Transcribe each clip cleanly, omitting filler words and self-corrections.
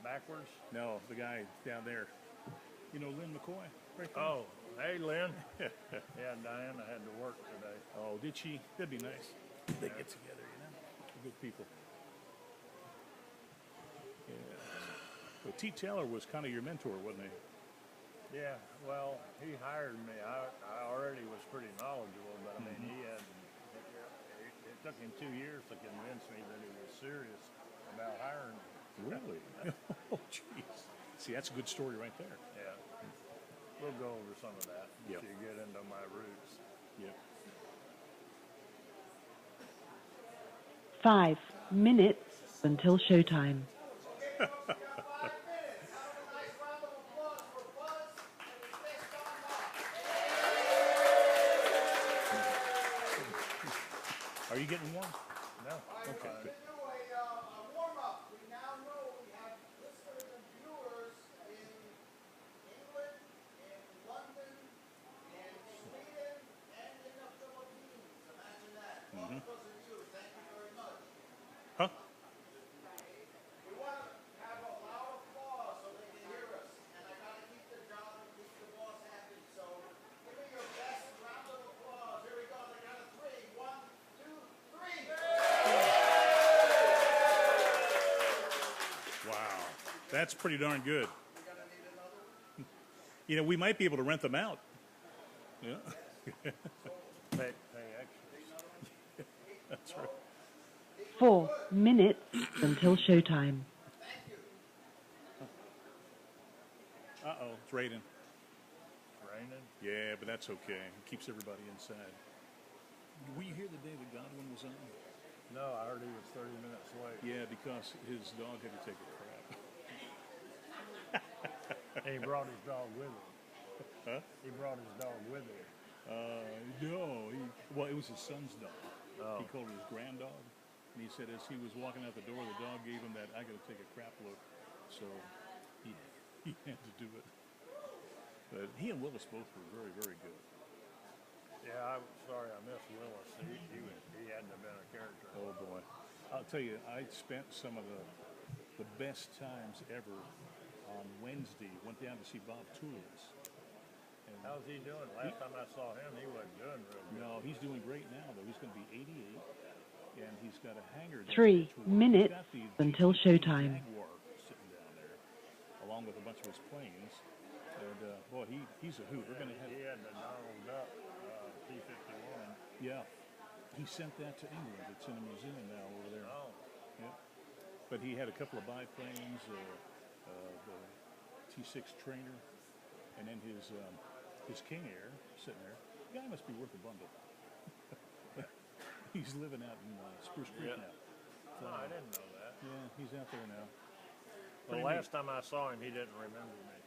Backwards? No, the guy down there. You know Lynn McCoy? Right there? Oh, hey, Lynn. Yeah, Diana had to work today. Oh, did she? That'd be nice. They get together, you know? Good people. Yeah. Well, T. Taylor was kind of your mentor, wasn't he? Yeah, well, he hired me. I already was pretty knowledgeable, but I mean, it took him 2 years to convince me that he was serious about hiring me. Really? Oh, jeez. See, that's a good story right there. Yeah. We'll go over some of that Yep. if you get into my roots. Yep. 5 minutes until showtime. Are you getting one? No. Okay, good. Warm-up. We now know we have listeners and viewers in England, in London, in Sweden, and in the Philippines. Imagine that. All because of you. Thank you very much. Huh? We want to have a loud applause so they can hear us. And I got to keep the job and keep the boss happy. So give me your best round of applause. Here we go. On the count of 3. 1, 2, 3. Wow. That's pretty darn good. We're going to need another. You know, we might be able to rent them out. Yeah. Pay extras. That's right. 4 minutes until showtime. Thank you. Uh-oh, it's raining. Raining? Yeah, but that's okay. It keeps everybody inside. Were you here the day that Godwin was on? No, I heard he was 30 minutes late. Yeah, because his dog had to take a crap. And he brought his dog with him. Huh? He brought his dog with him. No. Well, it was his son's dog. Oh. He called it his grand dog. And he said as he was walking out the door, the dog gave him that, I got to take a crap look. So he had to do it. But he and Willis both were very, very good. Yeah, I'm sorry I missed Willis. He had to have been a character. Oh, boy. I'll tell you, I spent some of the best times ever on Wednesday. Went down to see Bob Toulis. And How's he doing? Last time I saw him, he wasn't doing real good. no, he's doing great now, though. He's going to be 88, and he's got a hangar. 3 He's minutes got the until showtime. Jaguar sitting down there, along with a bunch of his planes. And boy, he's a hoot. We're going to have. He had the Donald Duck T-51. Yeah, he sent that to England. It's in a museum now over there. Oh, Yeah, but he had a couple of biplanes, the T6 trainer, and then his King Air sitting there. The guy must be worth a bundle. He's living out in Spruce Creek Yeah. now. no, I didn't know that. Yeah, he's out there now. The Pretty last time I saw him, he didn't remember me. neat.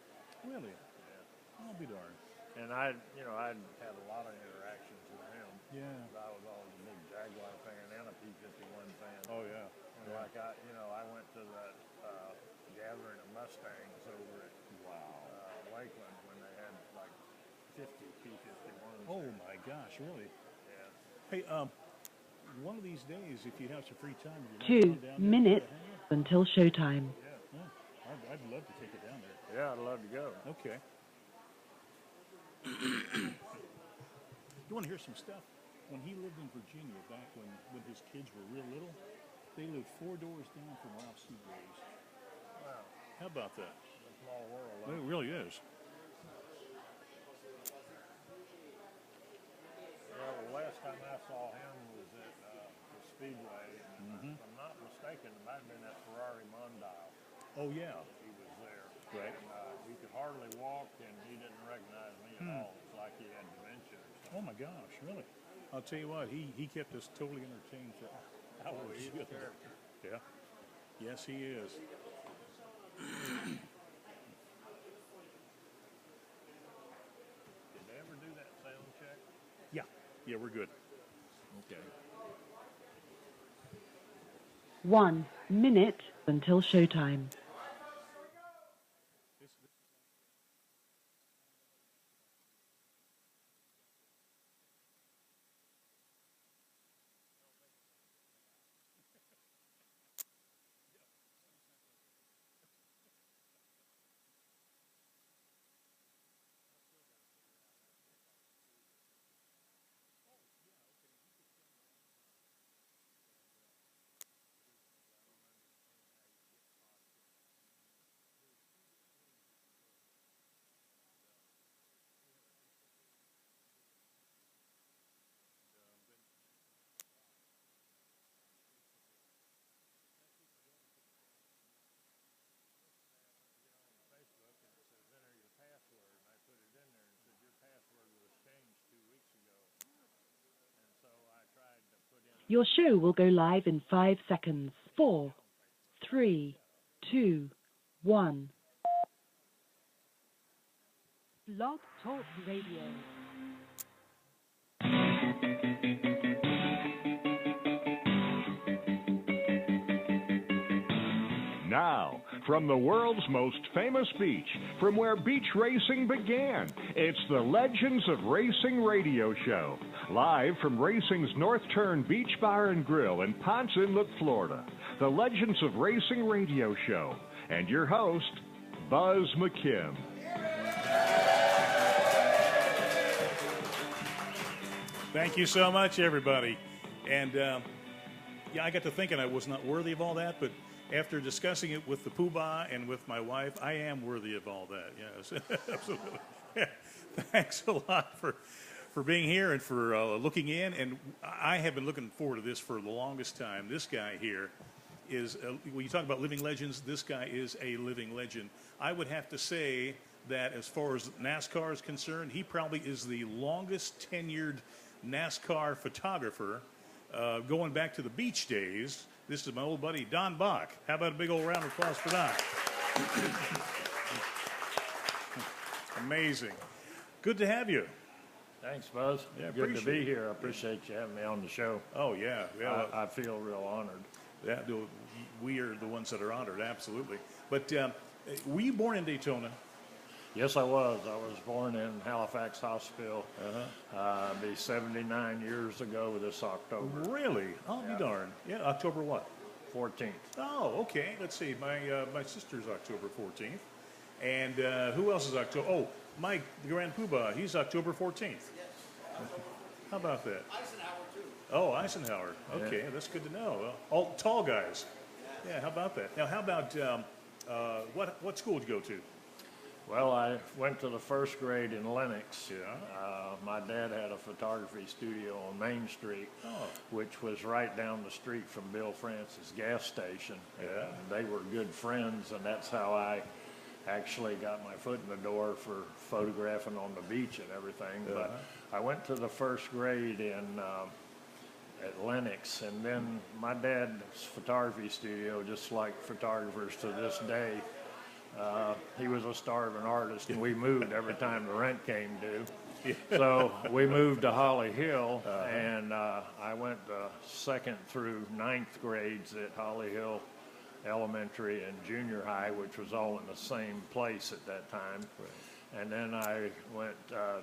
Really? Yeah. I'll be darned. And I'd had a lot of interactions with him. Yeah. I was always a big Jaguar fan and a P-51 fan. Oh yeah. And like I went to that gathering of Mustangs over at Lakeland when they had like 50 P-51s. Oh there. my gosh, really? Yeah. Hey, one of these days, if you have some free time, you might 2 go down there minutes to hang out. until showtime. Yeah, I'd love to take it down there. Yeah, I'd love to go. Okay. You want to hear some stuff? When he lived in Virginia, back when his kids were real little, they lived 4 doors down from Ralph Seagraves. Wow. How about that? A small world. It really is. Well, the last time I saw him was at the Speedway. And if I'm not mistaken, it might have been at Ferrari Mondial. Oh yeah. He was there. Right. And he could hardly walk, and he didn't recognize me at all. It's like he had dementia or something. Oh my gosh, really? I'll tell you what, he kept us totally entertained for hours. He's a character. Yeah. Yes, he is. Did they ever do that sound check? Yeah. Yeah, we're good. Okay. 1 minute until showtime. Your show will go live in 5 seconds. 4, 3, 2, 1. Blog Talk Radio. Now, from the world's most famous beach, from where beach racing began, it's the Legends of Racing radio show. Live from racing's North Turn Beach Bar and Grill in Ponce Inlet, Florida. The Legends of Racing radio show. And your host, Buzz McKim. Thank you so much, everybody. And, yeah, I got to thinking I was not worthy of all that, but after discussing it with the poobah and with my wife, I am worthy of all that. Yes, absolutely. Yeah. Thanks a lot for being here and for looking in. And I have been looking forward to this for the longest time. This guy here is, when you talk about living legends, this guy is a living legend. I would have to say that as far as NASCAR is concerned, he probably is the longest tenured NASCAR photographer, going back to the beach days. This is my old buddy, Don Bach. How about a big old round of applause for Don? Amazing. Good to have you. Thanks, Buzz. Yeah, good to appreciate be it. here. I appreciate you having me on the show. Oh, yeah. I feel real honored. Yeah, we are the ones that are honored, absolutely. But were you born in Daytona? Yes, I was. I was born in Halifax Hospital. Be 79 years ago this October. Really? I'll be darned. Yeah, October what? 14th. Oh, okay. Let's see. My sister's October 14th. And who else is October? Oh, Mike, the Grand Poobah, he's October 14th. Yes. How about that? Eisenhower, too. Oh, Eisenhower. Okay, Yeah. that's good to know. All tall guys. Yeah, how about that? Now, how about, what school did you go to? Well, I went to the first grade in Lenox. Yeah. My dad had a photography studio on Main Street, Oh. which was right down the street from Bill Francis gas station. Yeah. And they were good friends, and that's how I actually got my foot in the door for photographing on the beach and everything. But I went to the first grade at Lenox, and then my dad's photography studio, just like photographers to this day, he was a starving artist, and we moved every time the rent came due. So we moved to Holly Hill, and I went second through ninth grades at Holly Hill Elementary and junior high, which was all in the same place at that time. Right. And then I went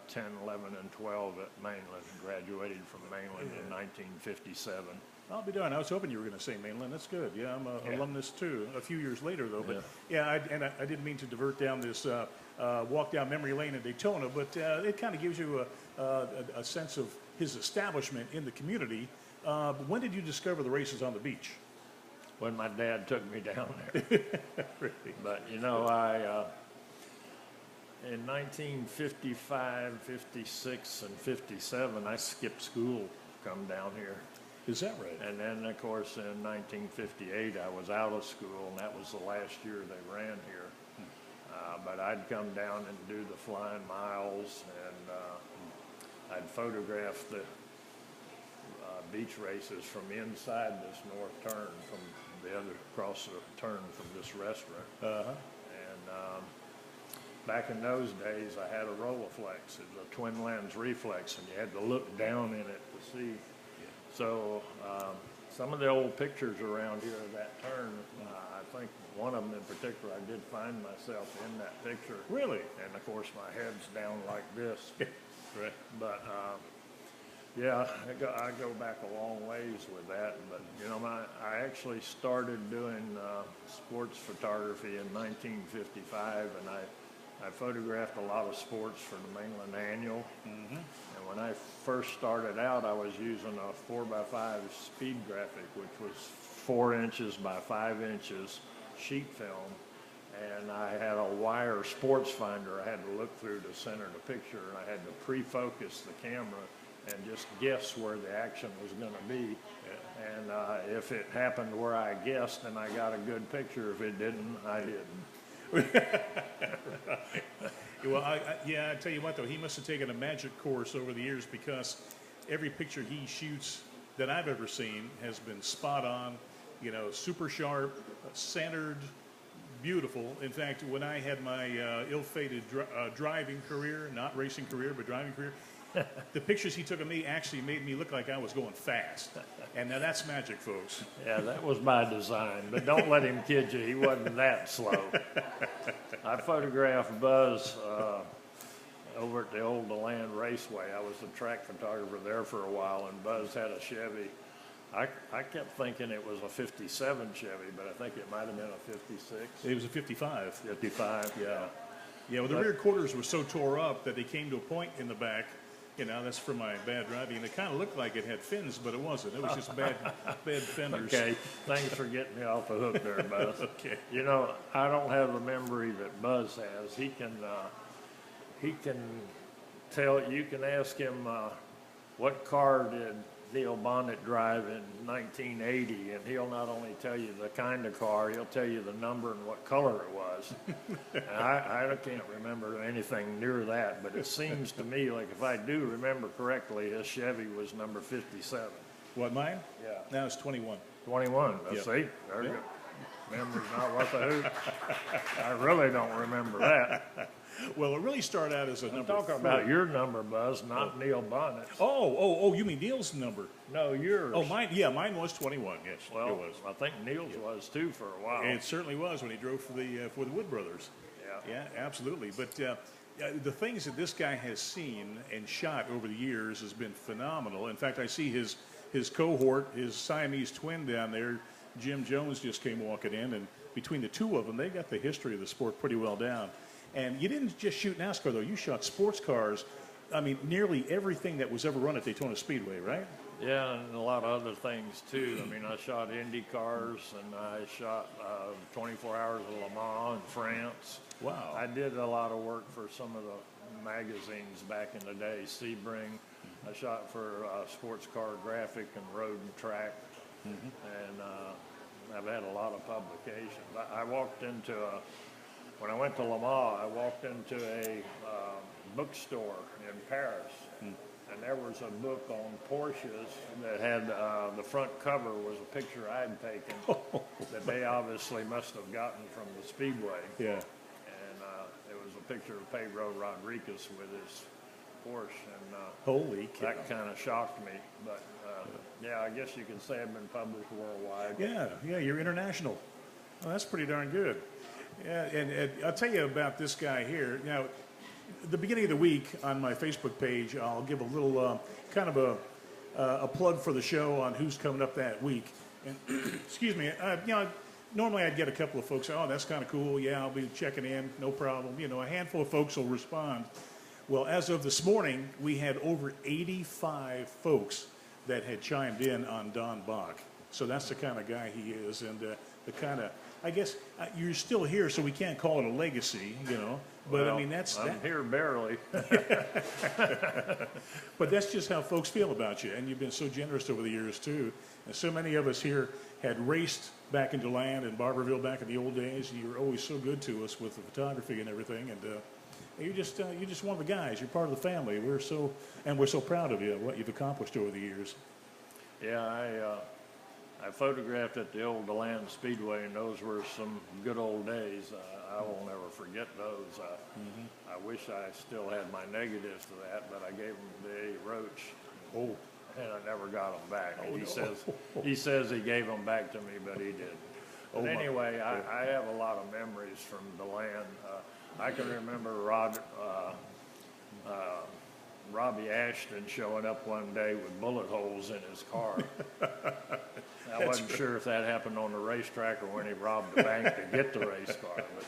10, 11, and 12 at Mainland, graduated from Mainland in 1957. I'll be darned. I was hoping you were going to say Mainland. That's good. Yeah, I'm an alumnus too. A few years later, though. But I didn't mean to divert down this walk down memory lane in Daytona, but it kind of gives you a sense of his establishment in the community. When did you discover the races on the beach? When my dad took me down there. Really? But, in 1955, 56, and 57, I skipped school to come down here. Is that right? And then, of course, in 1958, I was out of school, and that was the last year they ran here. But I'd come down and do the flying miles, and I'd photograph the beach races from inside this north turn, from the other across the turn from this restaurant. And back in those days, I had a Rolleiflex. It was a twin lens reflex, and you had to look down in it to see. So some of the old pictures around here of that turn, I think one of them in particular, I did find myself in that picture. Really? And of course my head's down like this. Right. But yeah, I go back a long ways with that. But I actually started doing sports photography in 1955, and I photographed a lot of sports for the Mainland Annual. Mm-hmm. And when I first started out, I was using a 4x5 speed graphic, which was 4 inches by 5 inches sheet film. And I had a wire sports finder I had to look through to center the picture, and I had to pre-focus the camera and just guess where the action was going to be. And if it happened where I guessed, then I got a good picture. If it didn't, I didn't. Well, I tell you what, though, he must have taken a magic course over the years, because every picture he shoots that I've ever seen has been spot on, you know, super sharp, centered, beautiful. In fact, when I had my ill-fated driving career, not racing career, but driving career, the pictures he took of me actually made me look like I was going fast. And now that's magic, folks. Yeah, that was by design, but don't let him kid you. He wasn't that slow. I photographed Buzz over at the old DeLand Raceway. I was the track photographer there for a while, and Buzz had a Chevy. I kept thinking it was a 57 Chevy, but I think it might have been a 56. It was a 55. 55, yeah. Yeah, well, the rear quarters were so tore up that they came to a point in the back. You know, that's from my bad driving. And it kind of looked like it had fins, but it wasn't. It was just bad fenders. Okay, thanks for getting me off the hook there, Buzz. Okay. You know, I don't have the memory that Buzz has. He can tell, you can ask him what car did Neil Bonnet drive in 1980, and he'll not only tell you the kind of car, he'll tell you the number and what color it was. And I can't remember anything near that, but it seems to me like if I do remember correctly, his Chevy was number 57. What, mine? Yeah. Now it's 21. 21, let's Yep. see. There you Yep. go. Memory's not worth a hoot. I really don't remember that. Well, it really started out as a I'm number talking 3. about your number, Buzz, not Neil Bonnet's. Oh, you mean Neil's number? No, yours. Oh, mine was 21, yes, Well, it was. I think Neil's was too for a while. It certainly was when he drove for the Wood Brothers. Yeah. Yeah, absolutely. But the things that this guy has seen and shot over the years has been phenomenal. In fact, I see his cohort, his Siamese twin down there, Jim Jones, just came walking in, and between the two of them, they got the history of the sport pretty well down. And you didn't just shoot NASCAR, though. You shot sports cars. I mean, nearly everything that was ever run at Daytona Speedway, right? Yeah, and a lot of other things, too. I mean, I shot Indy cars, and I shot 24 Hours of Le Mans in France. Wow. I did a lot of work for some of the magazines back in the day, Sebring. I shot for Sports Car Graphic and Road and Track. And I've had a lot of publications. I walked into when I went to Le Mans, I walked into a bookstore in Paris, and there was a book on Porsches that had the front cover was a picture I'd taken that they obviously must have gotten from the Speedway. Yeah. And it was a picture of Pedro Rodriguez with his Porsche, and Holy cow. that kind of shocked me. But yeah, I guess you could say I've been published worldwide. Yeah, you're international. Well, that's pretty darn good. Yeah, and I'll tell you about this guy here. Now, the beginning of the week on my Facebook page, I'll give a little kind of a plug for the show on who's coming up that week. And excuse me, you know, normally I'd get a couple of folks, oh, that's kind of cool. Yeah, I'll be checking in, no problem. You know, a handful of folks will respond. Well, as of this morning, we had over 85 folks that had chimed in on Don Bach. So that's the kind of guy he is, and the kind of, I guess, you're still here, so we can't call it a legacy, you know. But Well, I mean, that's I'm here barely. But that's just how folks feel about you, and you've been so generous over the years too. And so many of us here had raced back into land in Barberville back in the old days, and you were always so good to us with the photography and everything. And you're just one of the guys. You're part of the family. We're so proud of you, what you've accomplished over the years. Yeah, I photographed at the old DeLand Speedway, and those were some good old days. I will never forget those. I wish I still had my negatives to that, but I gave them to Eddie Roach. Oh. And I never got them back. Oh, no. He says he gave them back to me, but he did. But anyway, I have a lot of memories from DeLand. I can remember Robbie Ashton showing up one day with bullet holes in his car. I wasn't sure if that happened on the racetrack or when he robbed the bank to get the race car, but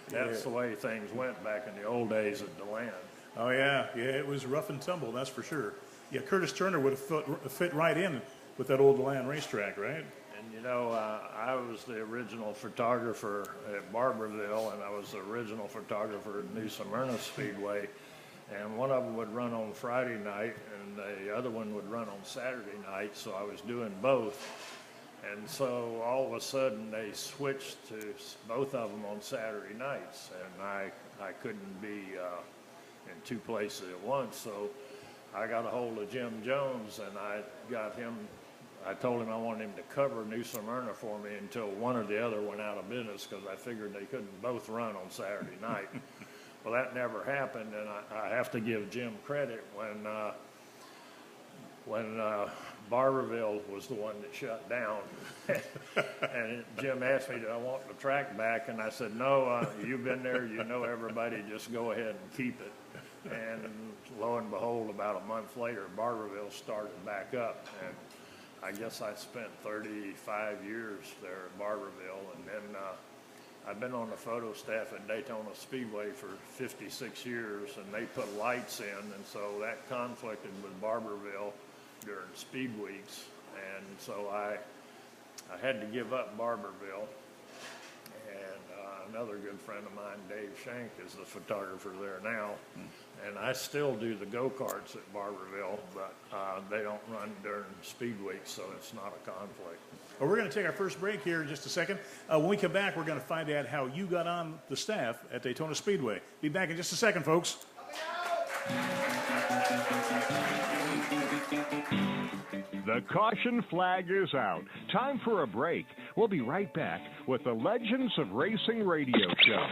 that's the way things went back in the old days at DeLand. Oh yeah, it was rough and tumble, that's for sure. Yeah, Curtis Turner would have fit right in with that old DeLand racetrack, right? And you know, I was the original photographer at Barberville, and I was the original photographer at New Smyrna Speedway. And one of them would run on Friday night, and the other one would run on Saturday night, so I was doing both. And so all of a sudden they switched to both of them on Saturday nights, and I couldn't be in two places at once. So I got a hold of Jim Jones, and I got him I told him I wanted him to cover New Smyrna for me until one or the other went out of business because I figured they couldn't both run on Saturday night. Well, that never happened, and I have to give Jim credit when Barberville was the one that shut down. And Jim asked me, did I want the track back? And I said, no, you've been there, you know everybody, just go ahead and keep it. And lo and behold, about a month later, Barberville started back up. And I guess I spent 35 years there at Barberville. And then I've been on the photo staff at Daytona Speedway for 56 years, and they put lights in. And so that conflicted with Barberville during speed weeks, and so I had to give up Barberville, and another good friend of mine, Dave Shank, is the photographer there now, and I still do the go-karts at Barberville, but they don't run during speed weeks, so it's not a conflict. Well, we're going to take our first break here in just a second. When we come back, we're going to find out how you got on the staff at Daytona Speedway. Be back in just a second, folks. The caution flag is out. Time for a break. We'll be right back with the Legends of Racing radio show.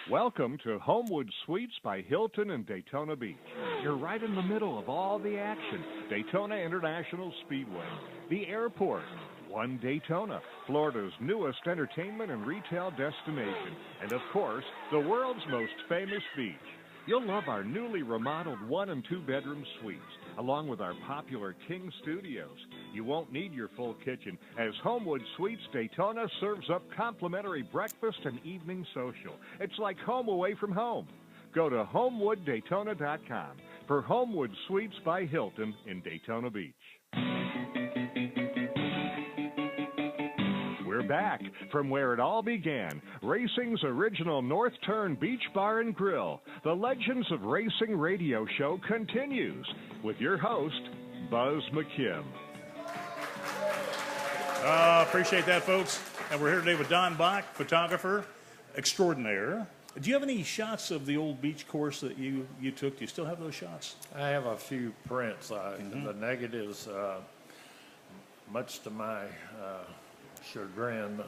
Welcome to Homewood Suites by Hilton in Daytona Beach. You're right in the middle of all the action. Daytona International Speedway, the airport, One Daytona, Florida's newest entertainment and retail destination, and of course, the world's most famous beach. You'll love our newly remodeled 1- and 2-bedroom suites, along with our popular King Studios. You won't need your full kitchen, as Homewood Suites Daytona serves up complimentary breakfast and evening social. It's like home away from home. Go to HomewoodDaytona.com for Homewood Suites by Hilton in Daytona Beach. We're back from where it all began, racing's original North Turn Beach Bar and Grill. The Legends of Racing radio show continues with your host, Buzz McKim. Appreciate that, folks. And we're here today with Don Bach, photographer extraordinaire. Do you have any shots of the old beach course that you took? Do you still have those shots? I have a few prints. The negatives, much to my chagrin,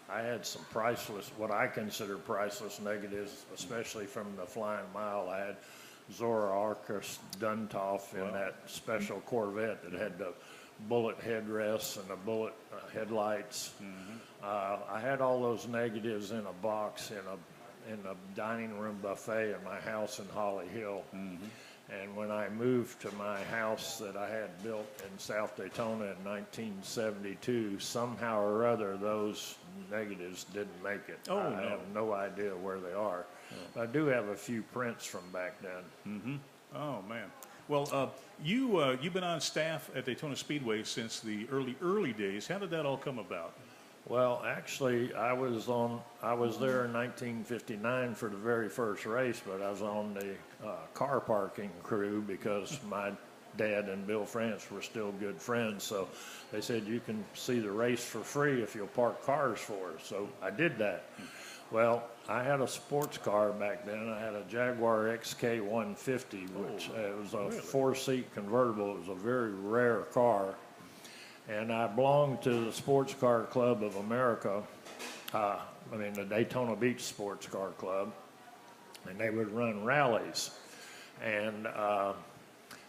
I had some priceless, what I consider priceless negatives, especially from the Flying Mile. I had Zora Arcus Duntov in that special Corvette that had the bullet headrests and the bullet headlights. I had all those negatives in a box in a dining room buffet in my house in Holly Hill. And when I moved to my house that I had built in South Daytona in 1972, somehow or other those negatives didn't make it. I have no idea where they are. I do have a few prints from back then. Oh, man. Well, you've been on staff at Daytona Speedway since the early days. How did that all come about? Well, actually, I was there in 1959 for the very first race, but I was on the car parking crew because my dad and Bill France were still good friends. So they said, you can see the race for free if you'll park cars for us. So I did that. Well, I had a sports car back then. I had a Jaguar XK 150, which was a 4-seat convertible. It was a very rare car. And I belonged to the Sports Car Club of America, the Daytona Beach Sports Car Club, and they would run rallies. And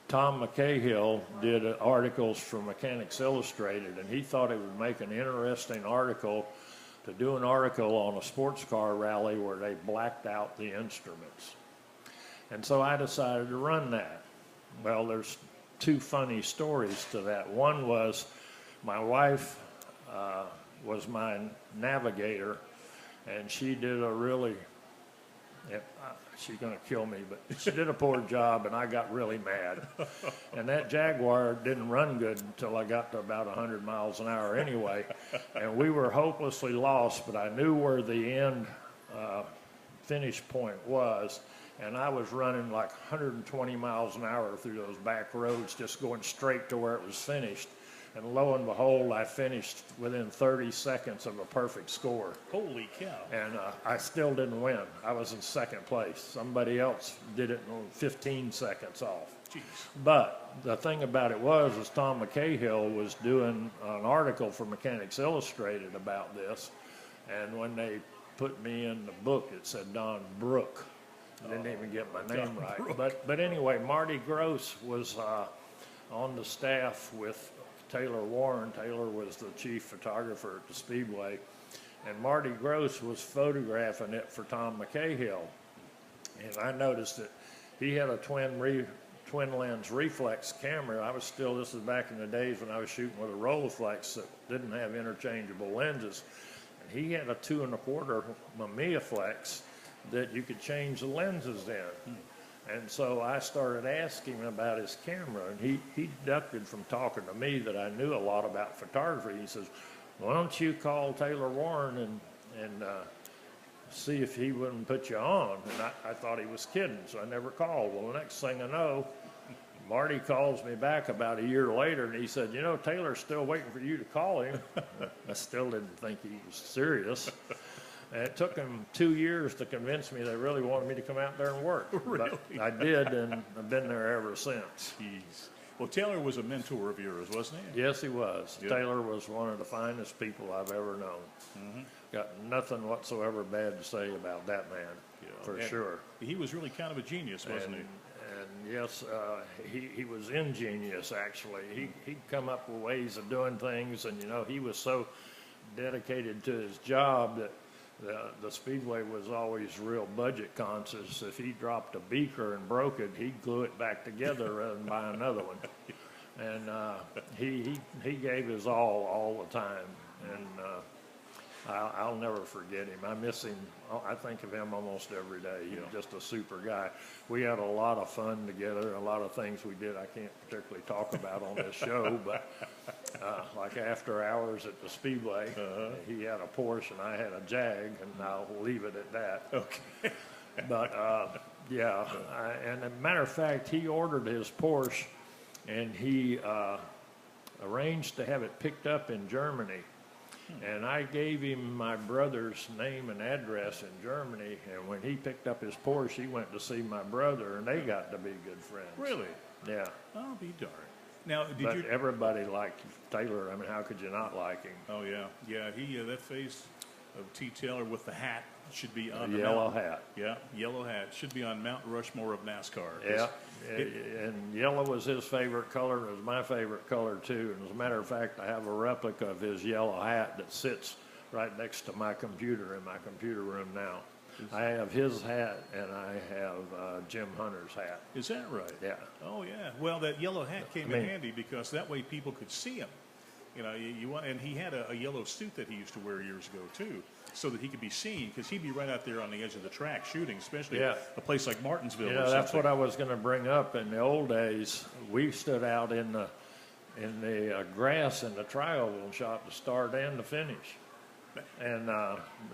Tom McCahill did articles for Mechanics Illustrated, and he thought it would make an interesting article to do an article on a sports car rally where they blacked out the instruments. And so I decided to run that. Well, there's two funny stories to that. One was, my wife was my navigator, and she did a really, she's going to kill me, but she did a poor job, and I got really mad. And that Jaguar didn't run good until I got to about 100 miles an hour anyway, and we were hopelessly lost, but I knew where the end finish point was, and I was running like 120 miles an hour through those back roads, just going straight to where it was finished. And lo and behold, I finished within 30 seconds of a perfect score. Holy cow. And I still didn't win. I was in second place. Somebody else did it in 15 seconds off. Jeez. But the thing about it was Tom McCahill was doing an article for Mechanics Illustrated about this. And when they put me in the book, it said Don Brook. I didn't even get my name right. But anyway, Marty Gross was on the staff with Taylor Warren. Taylor was the chief photographer at the Speedway. And Marty Gross was photographing it for Tom McCahill. And I noticed that he had a twin lens reflex camera. This is back in the days when I was shooting with a Rolleiflex that didn't have interchangeable lenses. And he had a 2 1/4 Mamiya flex that you could change the lenses in. And so I started asking him about his camera, and he deducted from talking to me that I knew a lot about photography. He says, why don't you call Taylor Warren and see if he wouldn't put you on? And I thought he was kidding, so I never called. Well, the next thing I know, Marty calls me back about a year later, and he said, you know, Taylor's still waiting for you to call him. I still didn't think he was serious. And it took them 2 years to convince me they really wanted me to come out there and work. Really? But I did, and I've been there ever since. Jeez. Well, Taylor was a mentor of yours, wasn't he? Yes, he was. Good. Taylor was one of the finest people I've ever known. Mm-hmm. Got nothing whatsoever bad to say about that man, for sure. He was really kind of a genius, wasn't he? And yes, he was ingenious, actually. He'd come up with ways of doing things, and, you know, he was so dedicated to his job that the Speedway was always real budget conscious. If he dropped a beaker and broke it, he'd glue it back together rather than buy another one. And he gave his all the time. And I'll never forget him. I miss him. I think of him almost every day. He was just a super guy. We had a lot of fun together, a lot of things we did I can't particularly talk about on this show, but like after hours at the Speedway, he had a Porsche and I had a Jag, and I'll leave it at that. Okay. But and as a matter of fact, he ordered his Porsche, and he arranged to have it picked up in Germany. And I gave him my brother's name and address in Germany, and when he picked up his Porsche, he went to see my brother, and they got to be good friends. Really? Yeah. I'll be darned. Now, But everybody liked Taylor. I mean, how could you not like him? Oh, yeah. Yeah, that face of T. Taylor with the hat should be on the yellow Mount, hat. Yeah, yellow hat. Should be on Mount Rushmore of NASCAR. Yeah, and yellow was his favorite color. It was my favorite color, too. And as a matter of fact, I have a replica of his yellow hat that sits right next to my computer in my computer room now. I have his hat, and I have Jim Hunter's hat. Is that right? Yeah. Oh, yeah. Well, that yellow hat came in handy because that way people could see him. You know, and he had a yellow suit that he used to wear years ago, too, so that he could be seen, because he'd be right out there on the edge of the track shooting, especially a place like Martinsville. You know, that's what I was going to bring up. In the old days, we stood out in the grass in the tri-oval shop to start and to finish. And,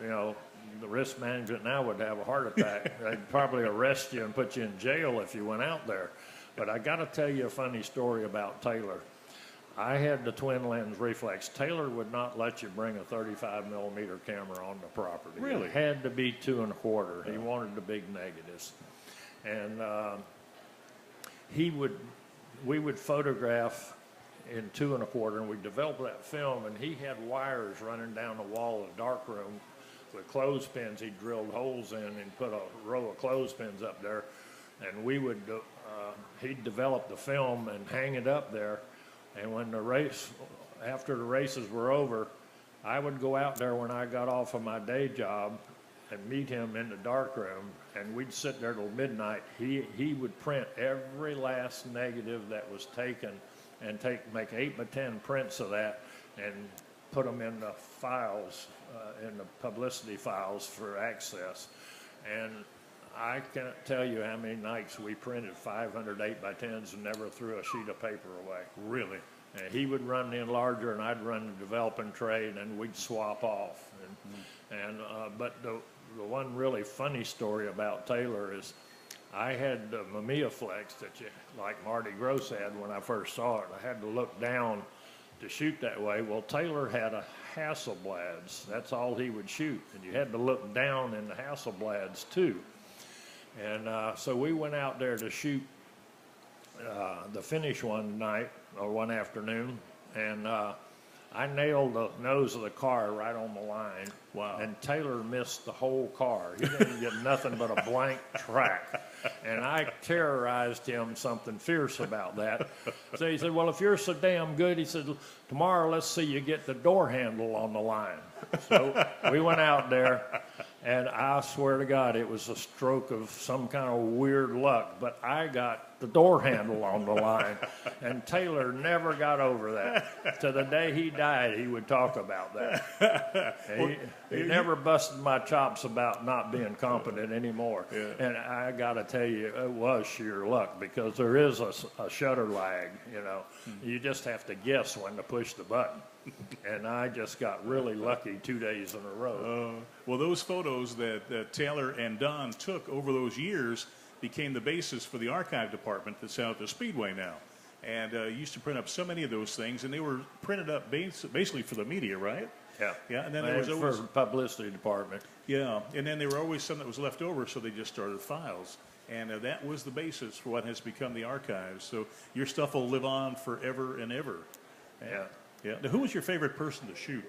you know, the risk management now would have a heart attack. They'd probably arrest you and put you in jail if you went out there. But I got to tell you a funny story about Taylor. I had the twin lens reflex. Taylor would not let you bring a 35 millimeter camera on the property. Really? It had to be 2 1/4. He wanted the big negatives. And we would photograph in 2 1/4, and we developed that film, and he had wires running down the wall of the darkroom with clothespins. He drilled holes in and put a row of clothespins up there, and we would, he'd develop the film and hang it up there. And when after the races were over, I would go out there when I got off of my day job and meet him in the darkroom, and we'd sit there till midnight. He would print every last negative that was taken and make 8 by 10 prints of that and put them in the files, in the publicity files for access. And I can't tell you how many nights we printed 500 8 by 10s and never threw a sheet of paper away. Really? And he would run the enlarger and I'd run the developing tray, and then we'd swap off. But the one really funny story about Taylor is I had the Mamiya flex that like Marty Gross had when I first saw it. I had to look down to shoot that way. Well, Taylor had a Hasselblad's. That's all he would shoot, and you had to look down in the Hasselblad's too. And so we went out there to shoot the finish one night or one afternoon, and I nailed the nose of the car right on the line. Wow. And Taylor missed the whole car. He didn't get nothing but a blank track. And I terrorized him something fierce about that. So he said, well, if you're so damn good, he said, tomorrow let's see you get the door handle on the line. So we went out there, and I swear to God, it was a stroke of some kind of weird luck, but I got the door handle on the line, and Taylor never got over that. To the day he died, he would talk about that. He never busted my chops about not being competent anymore. Yeah. And I got to tell you, it was sheer luck, because there is a shutter lag, you know. You just have to guess when to push the button. And I just got really lucky 2 days in a row. Well, those photos that Taylor and Don took over those years became the basis for the archive department that's out at the Speedway now. And used to print up so many of those things, and they were printed up basically for the media, right? Yeah. Yeah, and then there was always for the publicity department. Yeah, and then there were always some that was left over, so they just started files. And that was the basis for what has become the archives. So your stuff will live on forever and ever. Yeah. Yeah. Now, who was your favorite person to shoot?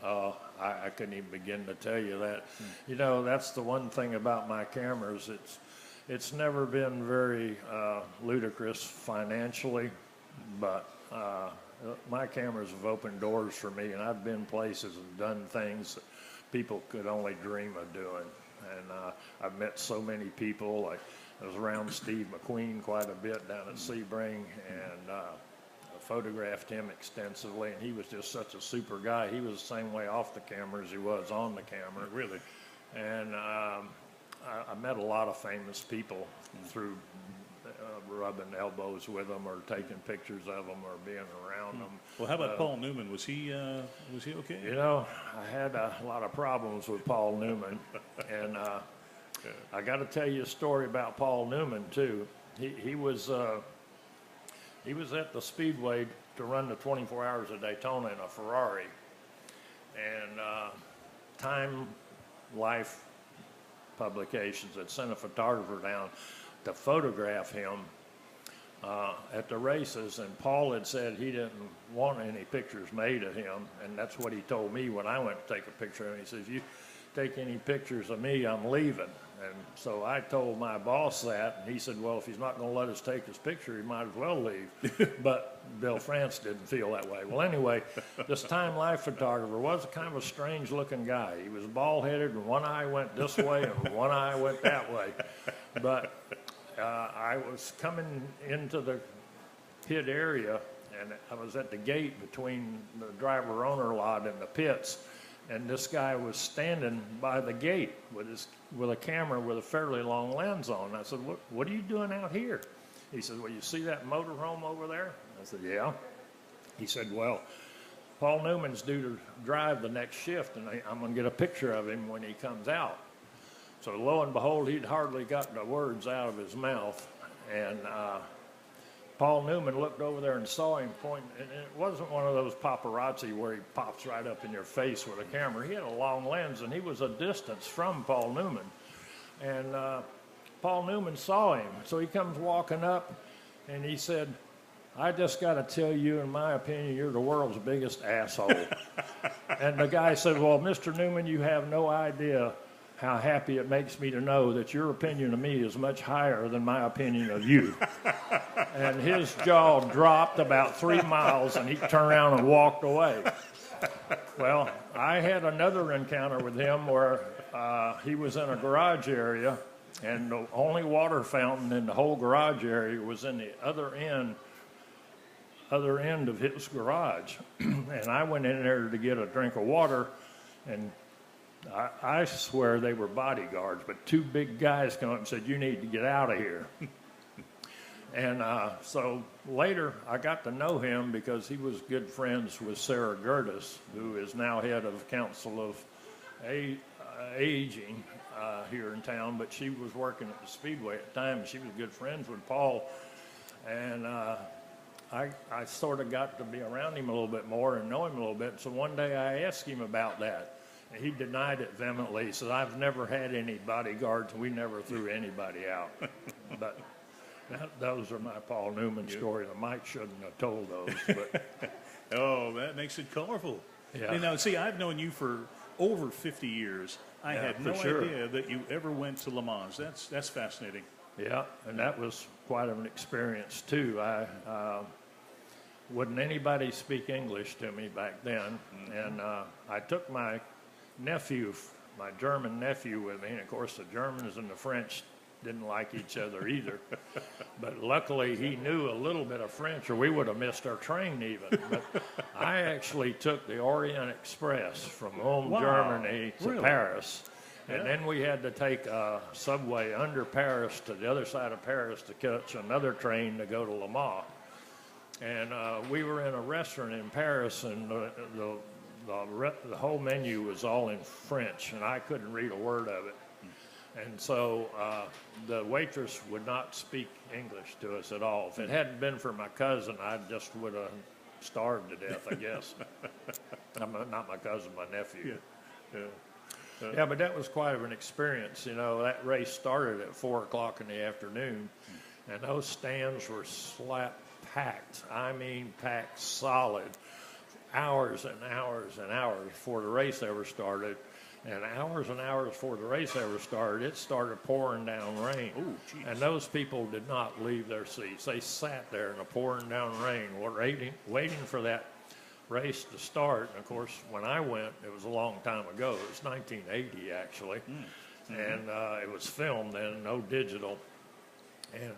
I couldn't even begin to tell you that. You know, that's the one thing about my cameras. It's never been very ludicrous financially, but my cameras have opened doors for me, and I've been places and done things that people could only dream of doing. And I've met so many people. Like, I was around Steve McQueen quite a bit down at Sebring, and photographed him extensively, and he was just such a super guy. He was the same way off the camera as he was on the camera. Really? And I met a lot of famous people through rubbing elbows with them or taking pictures of them or being around them. Well, how about Paul Newman? Was he okay? You know, I had a lot of problems with Paul Newman, and I got to tell you a story about Paul Newman too. He was at the Speedway to run the 24 Hours of Daytona in a Ferrari, and Time Life Publications had sent a photographer down to photograph him at the races, and Paul had said he didn't want any pictures made of him, and that's what he told me when I went to take a picture of him. He says, if you take any pictures of me, I'm leaving. And so I told my boss that, and he said, well, if he's not going to let us take his picture, he might as well leave. But Bill France didn't feel that way. Well, anyway, this Time Life photographer was a kind of a strange-looking guy. He was bald-headed, and one eye went this way, and one eye went that way. But I was coming into the pit area, and I was at the gate between the driver-owner lot and the pits, and this guy was standing by the gate with a camera with a fairly long lens on. I said, what are you doing out here? He said, well, you see that motorhome over there? I said, yeah. He said, well, Paul Newman's due to drive the next shift, and I'm going to get a picture of him when he comes out. So lo and behold, he'd hardly gotten the words out of his mouth, and Paul Newman looked over there and saw him pointing, and it wasn't one of those paparazzi where he pops right up in your face with a camera. He had a long lens, and he was a distance from Paul Newman. And Paul Newman saw him, so he comes walking up, and he said, I just got to tell you, in my opinion, you're the world's biggest asshole. And the guy said, well, Mr. Newman, you have no idea how happy it makes me to know that your opinion of me is much higher than my opinion of you. And his jaw dropped about 3 miles, and he turned around and walked away. Well, I had another encounter with him where he was in a garage area, and the only water fountain in the whole garage area was in the other end of his garage. And I went in there to get a drink of water, and I swear they were bodyguards, but 2 big guys come up and said, you need to get out of here. And so later I got to know him because he was good friends with Sarah Gertis, who is now head of Council of Aging here in town, but she was working at the Speedway at the time, and she was good friends with Paul. And I sort of got to be around him a little bit more and know him a little bit. So one day I asked him about that. And he denied it vehemently. He said, I've never had any bodyguards. We never threw anybody out. But those are my Paul Newman stories. Mike shouldn't have told those. But Oh, that makes it colorful. Yeah. Now, see, I've known you for over 50 years. I had no idea that you ever went to Le Mans. That's fascinating. yeah, and that was quite an experience, too. Wouldn't anybody speak English to me back then. And I took my nephew, my German nephew with me. And, of course, the Germans and the French didn't like each other either. But luckily he knew a little bit of French or we would have missed our train even. But I actually took the Orient Express from Ulm, Germany to Paris. And then we had to take a subway under Paris to the other side of Paris to catch another train to go to Le Mans. And we were in a restaurant in Paris, and the whole menu was all in French, and I couldn't read a word of it. And so the waitress would not speak English to us at all. If it hadn't been for my cousin, I just would have starved to death, I guess. Not my cousin, my nephew. Yeah, but that was quite of an experience. You know, that race started at 4 o'clock in the afternoon, and those stands were slap packed. I mean, packed solid. Hours and hours and hours before the race ever started. And hours before the race ever started, it started pouring down rain. Oh, and those people did not leave their seats. They sat there in the pouring down rain, waiting for that race to start. And, of course, when I went, it was a long time ago. It was 1980, actually. And it was filmed then, no digital. And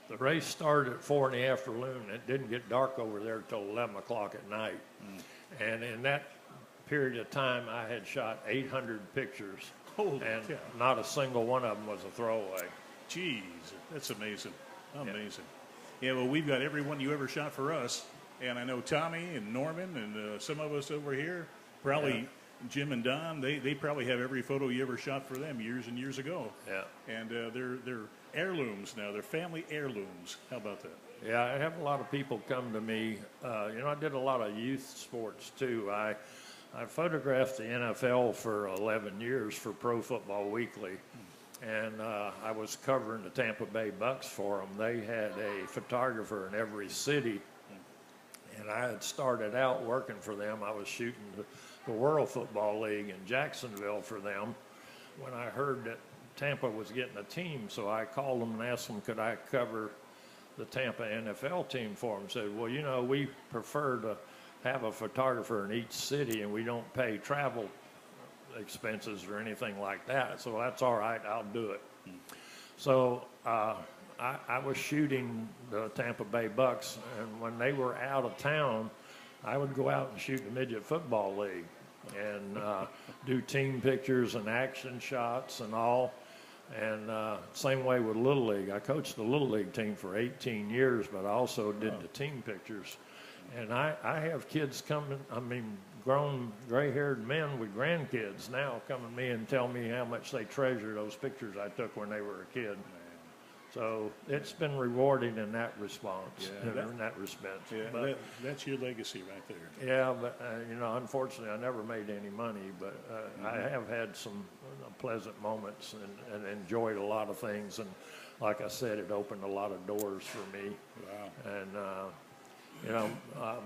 the race started at 4 in the afternoon. It didn't get dark over there until 11 o'clock at night. And in that period of time, I had shot 800 pictures, and not a single one of them was a throwaway. Jeez, that's amazing. Amazing. Yeah, well, we've got everyone you ever shot for us, and I know Tommy and Norman and some of us over here, probably Jim and Don, they probably have every photo you ever shot for them years and years ago. Yeah. And they're heirlooms now. They're family heirlooms. How about that? Yeah, I have a lot of people come to me. I did a lot of youth sports, too. I photographed the NFL for 11 years for Pro Football Weekly, and I was covering the Tampa Bay Bucks for them. They had a photographer in every city, and I had started out working for them. I was shooting the World Football League in Jacksonville for them when I heard that Tampa was getting a team, so I called them and asked them, could I cover the Tampa NFL team for them? Said, well, we prefer to have a photographer in each city, and we don't pay travel expenses or anything like that. So that's all right, I'll do it. So I was shooting the Tampa Bay Bucks, and when they were out of town, I would go out and shoot the Midget Football League and do team pictures and action shots and all. And same way with Little League. I coached the Little League team for 18 years, but I also did the team pictures. And I have kids coming, grown gray-haired men with grandkids now come to me and tell me how much they treasure those pictures I took when they were a kid. So it's been rewarding in that response, in that respect. Yeah, but, that's your legacy right there. Yeah, but, unfortunately, I never made any money, but I have had some pleasant moments and enjoyed a lot of things. And like I said, it opened a lot of doors for me. Wow. And,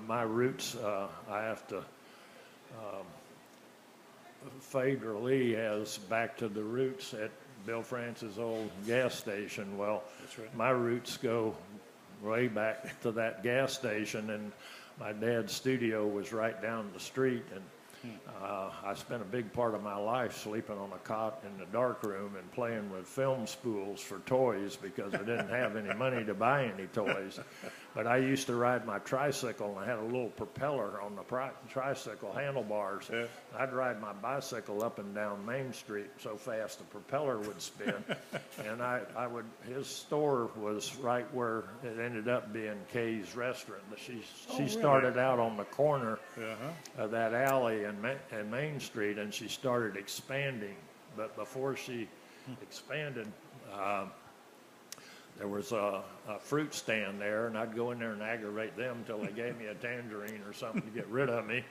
my roots, I have to, Phaedra Lee has Back to the Roots at Bill Francis' old gas station. Well, that's right. My roots go way back to that gas station, and my dad's studio was right down the street, and I spent a big part of my life sleeping on a cot in the dark room and playing with film spools for toys because I didn't have any money to buy any toys. But I used to ride my tricycle, and I had a little propeller on the tricycle handlebars. Yeah. I'd ride my bicycle up and down Main Street so fast the propeller would spin. And his store was right where it ended up being Kay's Restaurant. She started out on the corner of that alley and Main Street, and she started expanding. But before she expanded, there was a fruit stand there, and I'd go in there and aggravate them until they gave me a tangerine or something to get rid of me.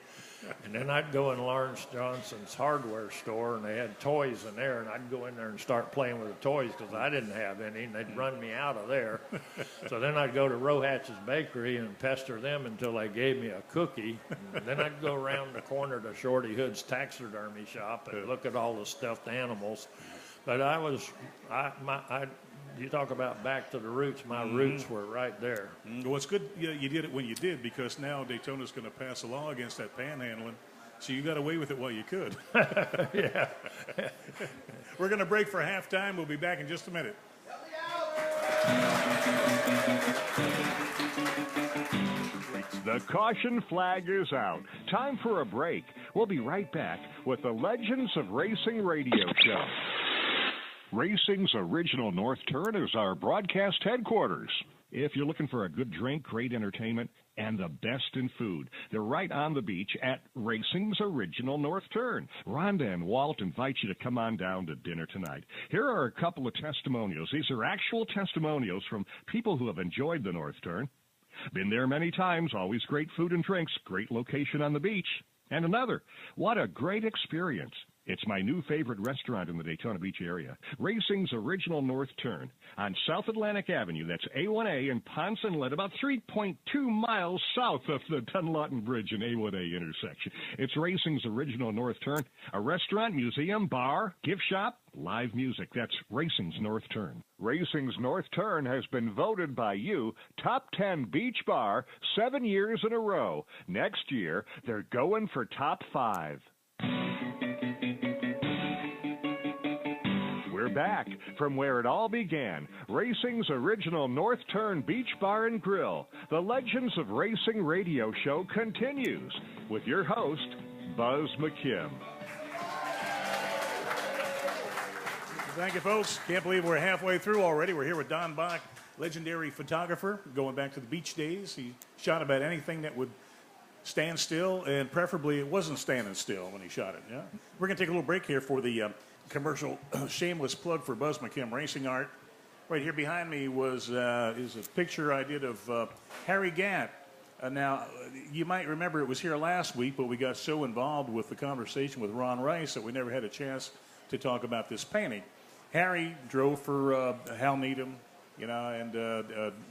And then I'd go in Lawrence Johnson's hardware store, and they had toys in there, and I'd go in there and start playing with the toys because I didn't have any, and they'd run me out of there. So then I'd go to Rohatch's Bakery and pester them until they gave me a cookie. And then I'd go around the corner to Shorty Hood's taxidermy shop and look at all the stuffed animals. But you talk about back to the roots. My roots were right there. Well, it's good you did it when you did, because now Daytona's going to pass a law against that panhandling. So you got away with it while you could. Yeah. We're going to break for halftime. We'll be back in just a minute. The caution flag is out. Time for a break. We'll be right back with the Legends of Racing radio show. Racing's original North Turn is our broadcast headquarters. If you're looking for a good drink, great entertainment, and the best in food, they're right on the beach at Racing's original North Turn. Rhonda and Walt invite you to come on down to dinner tonight. Here are a couple of testimonials. These are actual testimonials from people who have enjoyed the North Turn. Been there many times, always great food and drinks, great location on the beach. And another, what a great experience. It's my new favorite restaurant in the Daytona Beach area, Racing's Original North Turn on South Atlantic Avenue. That's A1A in Ponce Inlet, about 3.2 miles south of the Dunlawton Bridge and A1A intersection. It's Racing's Original North Turn, a restaurant, museum, bar, gift shop, live music. That's Racing's North Turn. Racing's North Turn has been voted by you top 10 beach bar 7 years in a row. Next year, they're going for top 5. We're back from where it all began. Racing's original North Turn Beach Bar and Grill. The Legends of Racing radio show continues with your host, Buzz McKim. Thank you, folks. Can't believe we're halfway through already. We're here with Don Bach, legendary photographer, going back to the beach days. He shot about anything that would stand still, and preferably it wasn't standing still when he shot it. Yeah. We're going to take a little break here for the commercial shameless plug for Buzz McKim Racing Art. Right here behind me is a picture I did of Harry Gatt. Now, you might remember it was here last week, but we got so involved with the conversation with Ron Rice that we never had a chance to talk about this painting. Harry drove for Hal Needham, and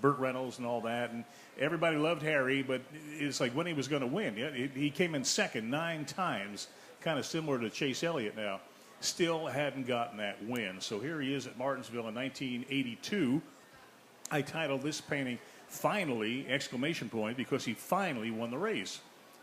Burt Reynolds and all that, and everybody loved Harry, but it's like when he was going to win. He came in second 9 times, kind of similar to Chase Elliott now. Still hadn't gotten that win. So here he is at Martinsville in 1982. I titled this painting, Finally, ! Because he finally won the race.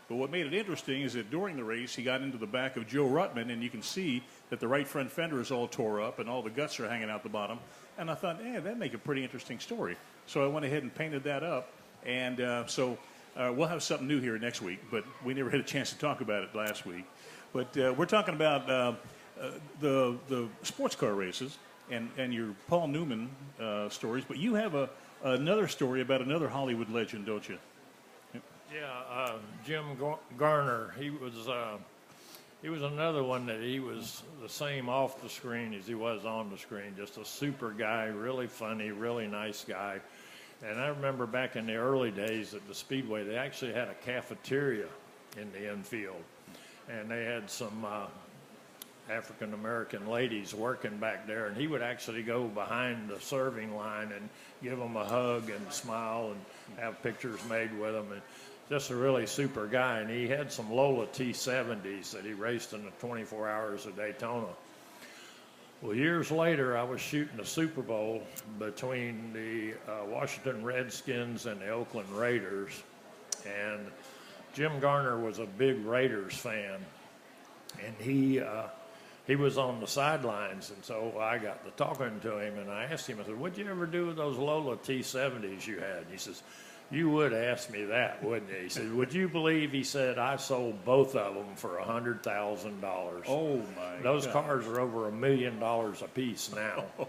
But what made it interesting is that during the race, he got into the back of Joe Ruttman, and you can see that the right front fender is all tore up and all the guts are hanging out the bottom. And I thought, that'd make a pretty interesting story. So I went ahead and painted that up. And so we'll have something new here next week, but we never had a chance to talk about it last week. But we're talking about the sports car races and your Paul Newman stories, but you have another story about another Hollywood legend, don't you? Yeah, Jim Garner. He was another one that he was the same off the screen as he was on the screen. Just a super guy, really funny, really nice guy. And I remember back in the early days at the Speedway, they actually had a cafeteria in the infield, and they had some African-American ladies working back there, and he would actually go behind the serving line and give them a hug and smile and have pictures made with them. And just a really super guy. And he had some Lola T70s that he raced in the 24 Hours of Daytona. Well, years later, I was shooting the Super Bowl between the Washington Redskins and the Oakland Raiders, and Jim Garner was a big Raiders fan, and he was on the sidelines, and so I got to talking to him, and I asked him, I said, what'd you ever do with those Lola T70s you had? And he says, you would ask me that, wouldn't you? He said, would you believe, he said, I sold both of them for $100,000. Oh, my Those God. cars are over $1 million a piece now. Oh,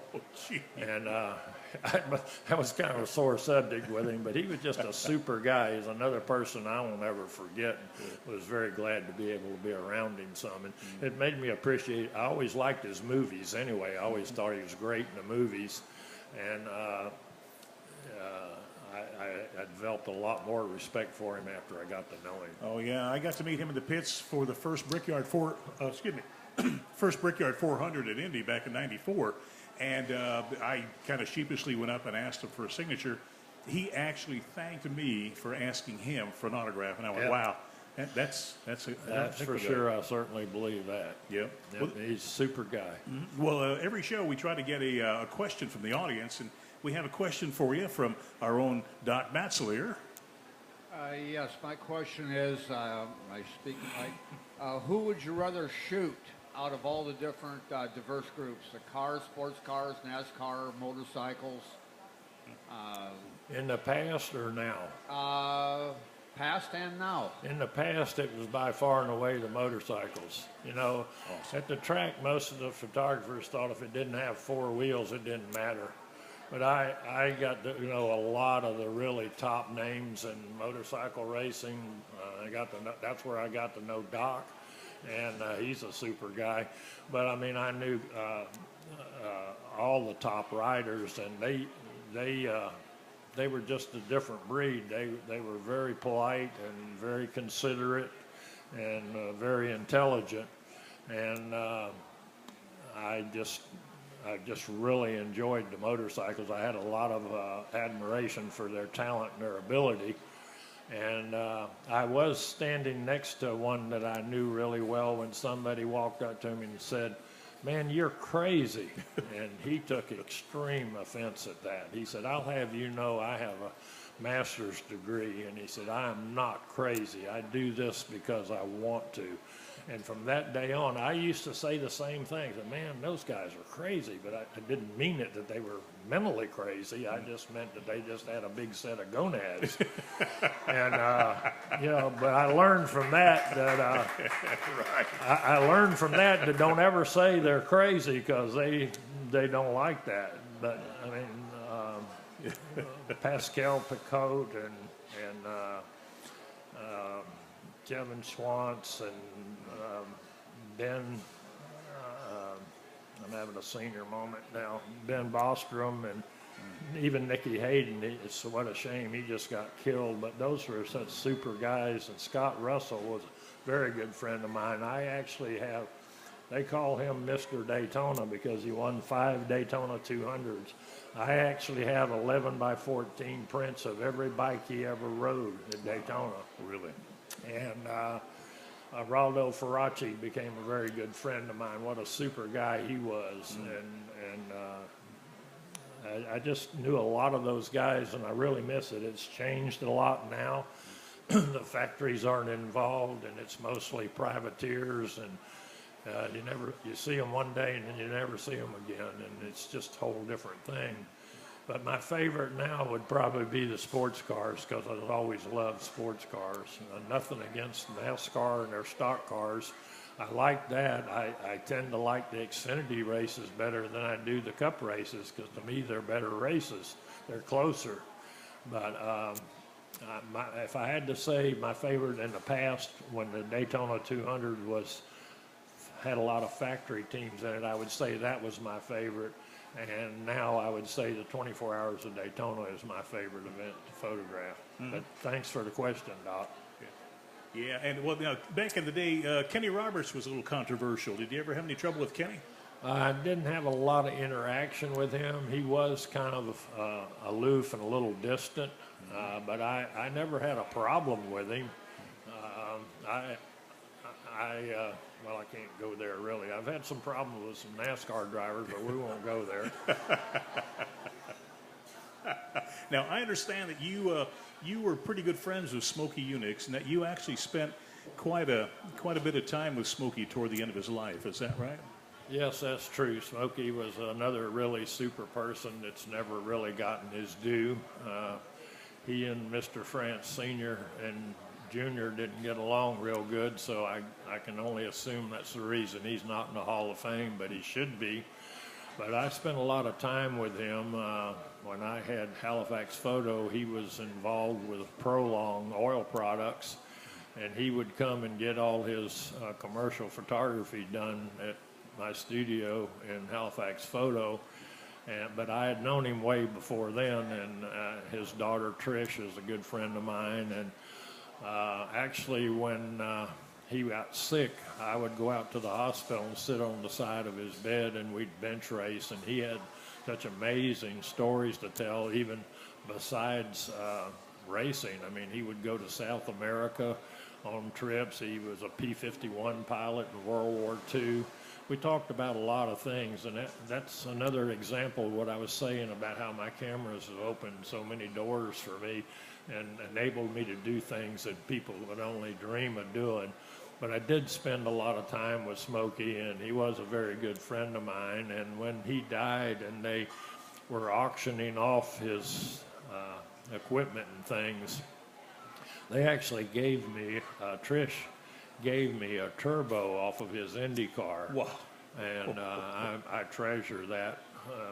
gee. And that was kind of a sore subject with him, but he was just a super guy. He's another person I won't ever forget. Was very glad to be able to be around him some. And it made me appreciate, I always liked his movies anyway. I always thought he was great in the movies. And I developed a lot more respect for him after I got to know him. Oh yeah, I got to meet him in the pits for the first first Brickyard 400 at Indy back in '94, and I kind of sheepishly went up and asked him for a signature. He actually thanked me for asking him for an autograph, and I went, Yeah. "Wow, that's For sure. I certainly believe that. Yep. Yep, he's a super guy. Well, every show we try to get a question from the audience, and we have a question for you from our own Doc Matzelier. Yes, my question is, I speak like, who would you rather shoot out of all the different diverse groups? The cars, sports cars, NASCAR, motorcycles? In the past or now? Past and now. In the past, it was by far and away the motorcycles. You know, at the track, most of the photographers thought if it didn't have four wheels, it didn't matter. But I got to know a lot of the really top names in motorcycle racing. That's where I got to know Doc, and he's a super guy. But I mean, I knew all the top riders, and they were just a different breed. They were very polite and very considerate and very intelligent, and I just really enjoyed the motorcycles. I had a lot of admiration for their talent and their ability, and I was standing next to one that I knew really well when somebody walked up to me and said, "Man, you're crazy." And he took extreme offense at that. He said, "I'll have you know I have a master's degree." And he said, "I am not crazy. I do this because I want to." And from that day on, I used to say the same thing. I said, "Man, those guys are crazy." But I didn't mean it that they were mentally crazy. I just meant that they just had a big set of gonads. And, you know, but I learned from that Right. I learned from that don't ever say they're crazy, because they don't like that. But I mean, Pascal Picotte and Kevin Schwantz and Ben. I'm having a senior moment now. Ben Bostrom and even Nicky Hayden. It's what a shame he just got killed. But those were such super guys. And Scott Russell was a very good friend of mine. I actually have. They call him Mr. Daytona because he won 5 Daytona 200s. I actually have 11 by 14 prints of every bike he ever rode at Daytona. Really? And Raldo Faraci became a very good friend of mine. What a super guy he was. And I just knew a lot of those guys, and I really miss it. It's changed a lot now. The factories aren't involved, and it's mostly privateers, and you see them one day and then you never see them again, and it's just a whole different thing. But my favorite now would probably be the sports cars, because I've always loved sports cars. Nothing against NASCAR and their stock cars. I like that. I tend to like the Xfinity races better than I do the Cup races, because to me they're better races. They're closer. But if I had to say my favorite in the past, when the Daytona 200 had a lot of factory teams in it, I would say that was my favorite. And now I would say the 24 Hours of Daytona is my favorite event to photograph. But thanks for the question, Doc. Yeah, and well, now, back in the day, Kenny Roberts was a little controversial. Did you ever have any trouble with Kenny? I didn't have a lot of interaction with him. He was kind of aloof and a little distant, but I never had a problem with him. Well, I can't go there, really. I've had some problems with some NASCAR drivers, but we won't go there. Now, I understand that you were pretty good friends with Smokey Unix, and that you actually spent quite a bit of time with Smokey toward the end of his life. Is that right? Yes, that's true. Smokey was another really super person that's never really gotten his due. He and Mr. France Sr. and Jr. didn't get along real good, so I can only assume that's the reason he's not in the Hall of Fame, but he should be. But I spent a lot of time with him. When I had Halifax Photo, he was involved with Prolong oil products, and he would come and get all his commercial photography done at my studio in Halifax Photo. But I had known him way before then, and his daughter Trish is a good friend of mine. And actually, when he got sick, I would go out to the hospital and sit on the side of his bed, and we'd bench race. And he had such amazing stories to tell, even besides racing. I mean, he would go to South America on trips. He was a P-51 pilot in World War II. We talked about a lot of things, and that's another example of what I was saying about how my cameras have opened so many doors for me and enabled me to do things that people would only dream of doing. But I did spend a lot of time with Smokey, and he was a very good friend of mine. And when he died and they were auctioning off his equipment and things, they actually gave me, Trish gave me a turbo off of his Indy car. Wow. And I treasure that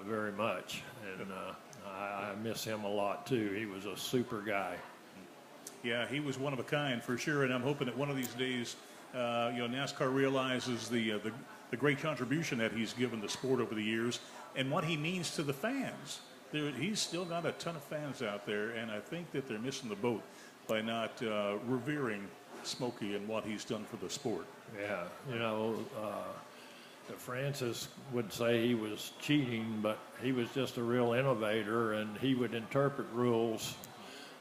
very much. And I miss him a lot, too. He was a super guy. Yeah, he was one of a kind for sure, and I'm hoping that one of these days, NASCAR realizes the great contribution that he's given the sport over the years and what he means to the fans. He's still got a ton of fans out there, and I think that they're missing the boat by not revering Smokey and what he's done for the sport. Yeah, Francis would say he was cheating, but he was just a real innovator, and he would interpret rules.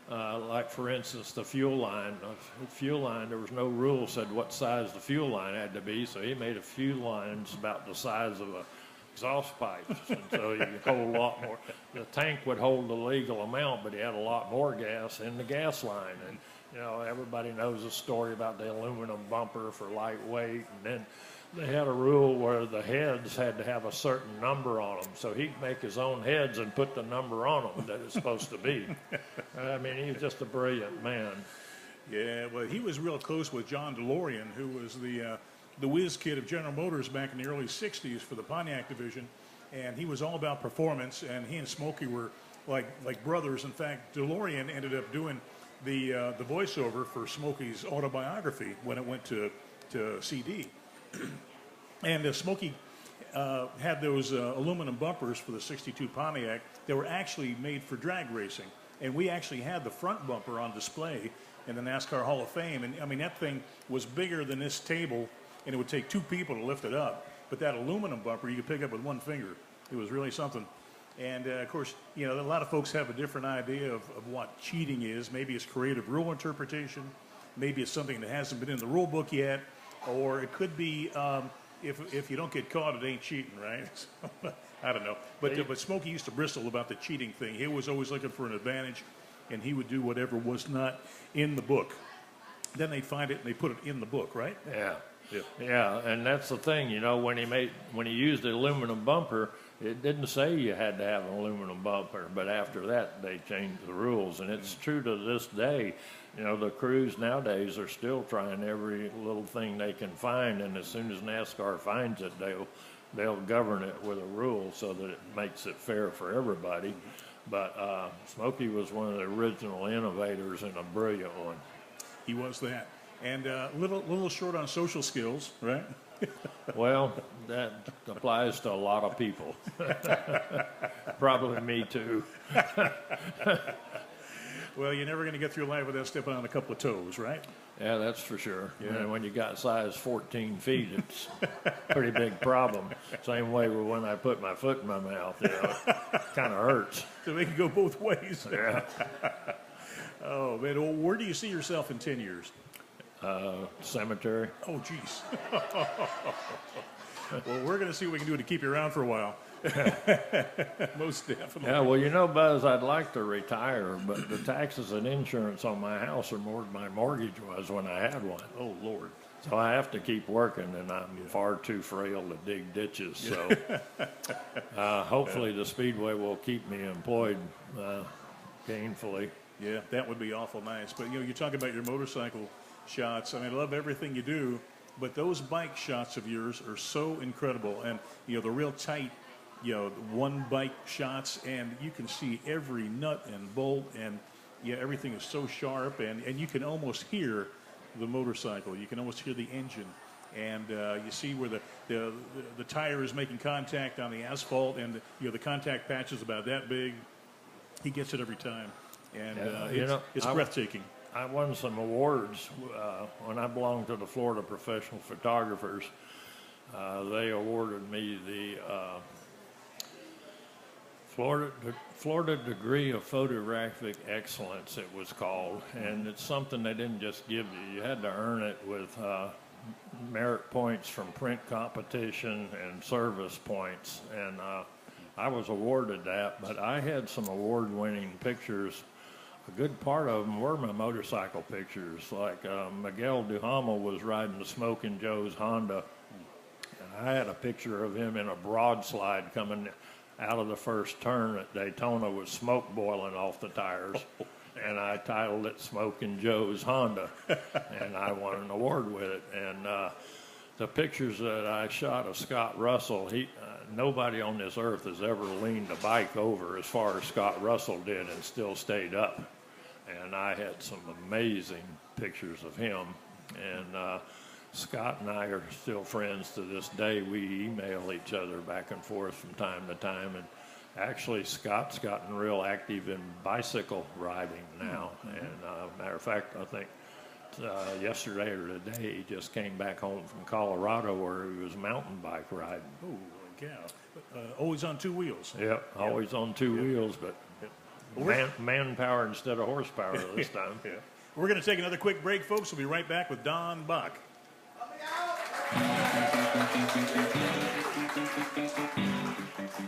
Like, for instance, the fuel line. There was no rule said what size the fuel line had to be, so he made a few lines about the size of a exhaust pipes, and so you could hold a lot more. The tank would hold the legal amount, but he had a lot more gas in the gas line. And everybody knows the story about the aluminum bumper for lightweight, and then they had a rule where the heads had to have a certain number on them, so he'd make his own heads and put the number on them that it's supposed to be. I mean, he was just a brilliant man. Yeah, well, he was real close with John DeLorean, who was the whiz kid of General Motors back in the early 60s for the Pontiac division, and he was all about performance, and he and Smokey were like brothers. In fact, DeLorean ended up doing the voiceover for Smokey's autobiography when it went to CD. And Smokey had those aluminum bumpers for the 62 Pontiac that were actually made for drag racing. And we actually had the front bumper on display in the NASCAR Hall of Fame. And, I mean, that thing was bigger than this table, and it would take two people to lift it up. But that aluminum bumper you could pick up with one finger. It was really something. And, of course, a lot of folks have a different idea of what cheating is. Maybe it's creative rule interpretation. Maybe it's something that hasn't been in the rule book yet. Or it could be if you don't get caught, it ain't cheating, right? I don't know. But Smokey used to bristle about the cheating thing. He was always looking for an advantage, and he would do whatever was not in the book. Then they'd find it and they put it in the book, right? Yeah, and that's the thing. When he used the aluminum bumper, it didn't say you had to have an aluminum bumper, but after that they changed the rules, and it's true to this day. The crews nowadays are still trying every little thing they can find, and as soon as NASCAR finds it, they'll govern it with a rule so that it makes it fair for everybody. But Smokey was one of the original innovators and a brilliant one. He was that, and little short on social skills, right? Well, that applies to a lot of people. Probably me too. Well, you're never going to get through life without stepping on a couple of toes, right? Yeah, that's for sure. Yeah. And when you got size 14 feet, it's a pretty big problem. Same way with when I put my foot in my mouth, kind of hurts. So they can go both ways. Yeah. Oh, man. Well, where do you see yourself in 10 years? Cemetery. Oh, geez. Well, we're going to see what we can do to keep you around for a while. Most definitely. Yeah, well, Buzz, I'd like to retire, but the taxes and insurance on my house are more than my mortgage was when I had one. Oh, Lord. So I have to keep working, and I'm far too frail to dig ditches. So hopefully the Speedway will keep me employed gainfully. Yeah, that would be awful nice. But, you talk about your motorcycle shots. I mean, I love everything you do, but those bike shots of yours are so incredible. And, the real tight, one bike shots, and you can see every nut and bolt, and, everything is so sharp, and you can almost hear the motorcycle. You can almost hear the engine and you see where the tire is making contact on the asphalt, and the contact patch is about that big. He gets it every time, and it's breathtaking. I won some awards when I belonged to the Florida Professional Photographers. They awarded me the Florida Degree of Photographic Excellence, it was called, and it's something they didn't just give you. You had to earn it with merit points from print competition and service points, and I was awarded that, but I had some award-winning pictures. A good part of them were my motorcycle pictures, like Miguel Duhamel was riding the Smokin' Joe's Honda, and I had a picture of him in a broadslide coming out of the first turn at Daytona with smoke boiling off the tires, and I titled it Smokin' Joe's Honda, and I won an award with it. And the pictures that I shot of Scott Russell, nobody on this earth has ever leaned a bike over as far as Scott Russell did and still stayed up. And I had some amazing pictures of him. And Scott and I are still friends to this day. We email each other back and forth from time to time. And actually, Scott's gotten real active in bicycle riding now. And matter of fact, I think yesterday or today, he just came back home from Colorado where he was mountain bike riding. Oh, yeah. Always on two wheels. Yep, always on two wheels, but manpower instead of horsepower this time. Yeah. We're going to take another quick break, folks. We'll be right back with Don Bach.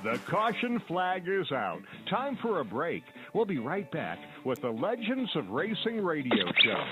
The caution flag is out. Time for a break. We'll be right back with the Legends of Racing radio show.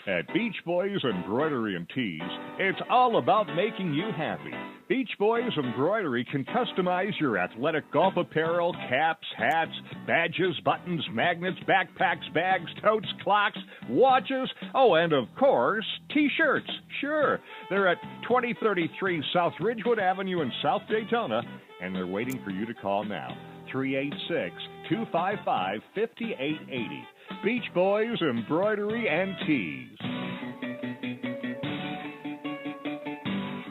At Beach Boys Embroidery and Tees, it's all about making you happy. Beach Boys Embroidery can customize your athletic golf apparel, caps, hats, badges, buttons, magnets, backpacks, bags, totes, clocks, watches, and of course, T-shirts. Sure, they're at 2033 South Ridgewood Avenue in South Daytona, and they're waiting for you to call now. 386-255-5880. Beach Boys Embroidery and Tees.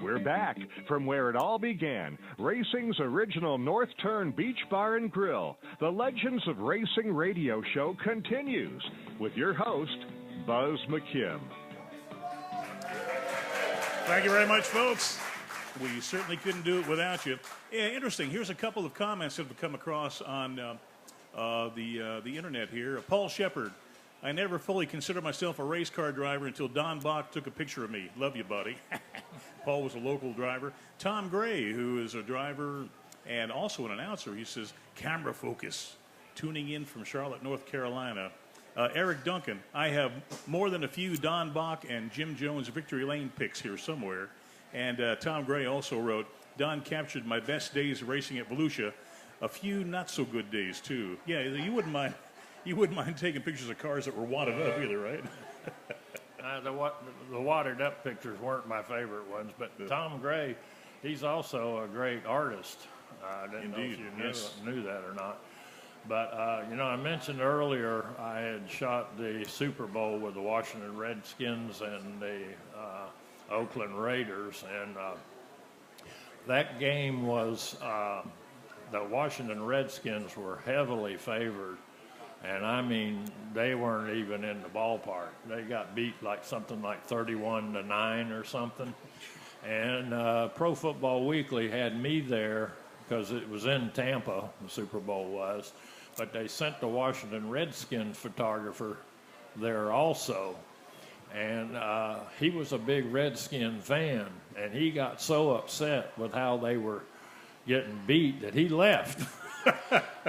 We're back from where it all began, racing's original North Turn Beach Bar and Grill. The Legends of Racing radio show continues with your host, Buzz McKim. Thank you very much, folks. We certainly couldn't do it without you. Yeah, interesting. Here's a couple of comments that have come across on the internet here. Paul Shepard, I never fully considered myself a race car driver until Don Bach took a picture of me. Love you, buddy. Paul was a local driver. Tom Gray, who is a driver and also an announcer, he says, camera focus, tuning in from Charlotte, North Carolina. Eric Duncan, I have more than a few Don Bach and Jim Jones Victory Lane pics here somewhere. And Tom Gray also wrote, Don captured my best days racing at Volusia. A few not so good days too. Yeah, you wouldn't mind taking pictures of cars that were wadded up either, right? The watered up pictures weren't my favorite ones, but Tom Gray, he's also a great artist. I didn't know if you knew that or not. But, I mentioned earlier I had shot the Super Bowl with the Washington Redskins and the Oakland Raiders, and that game was the Washington Redskins were heavily favored, and I mean they weren't even in the ballpark. They got beat like something like 31-9 or something, and Pro Football Weekly had me there because it was in Tampa, the Super Bowl was, but they sent the Washington Redskins photographer there also. And he was a big Redskin fan, and he got so upset with how they were getting beat that he left.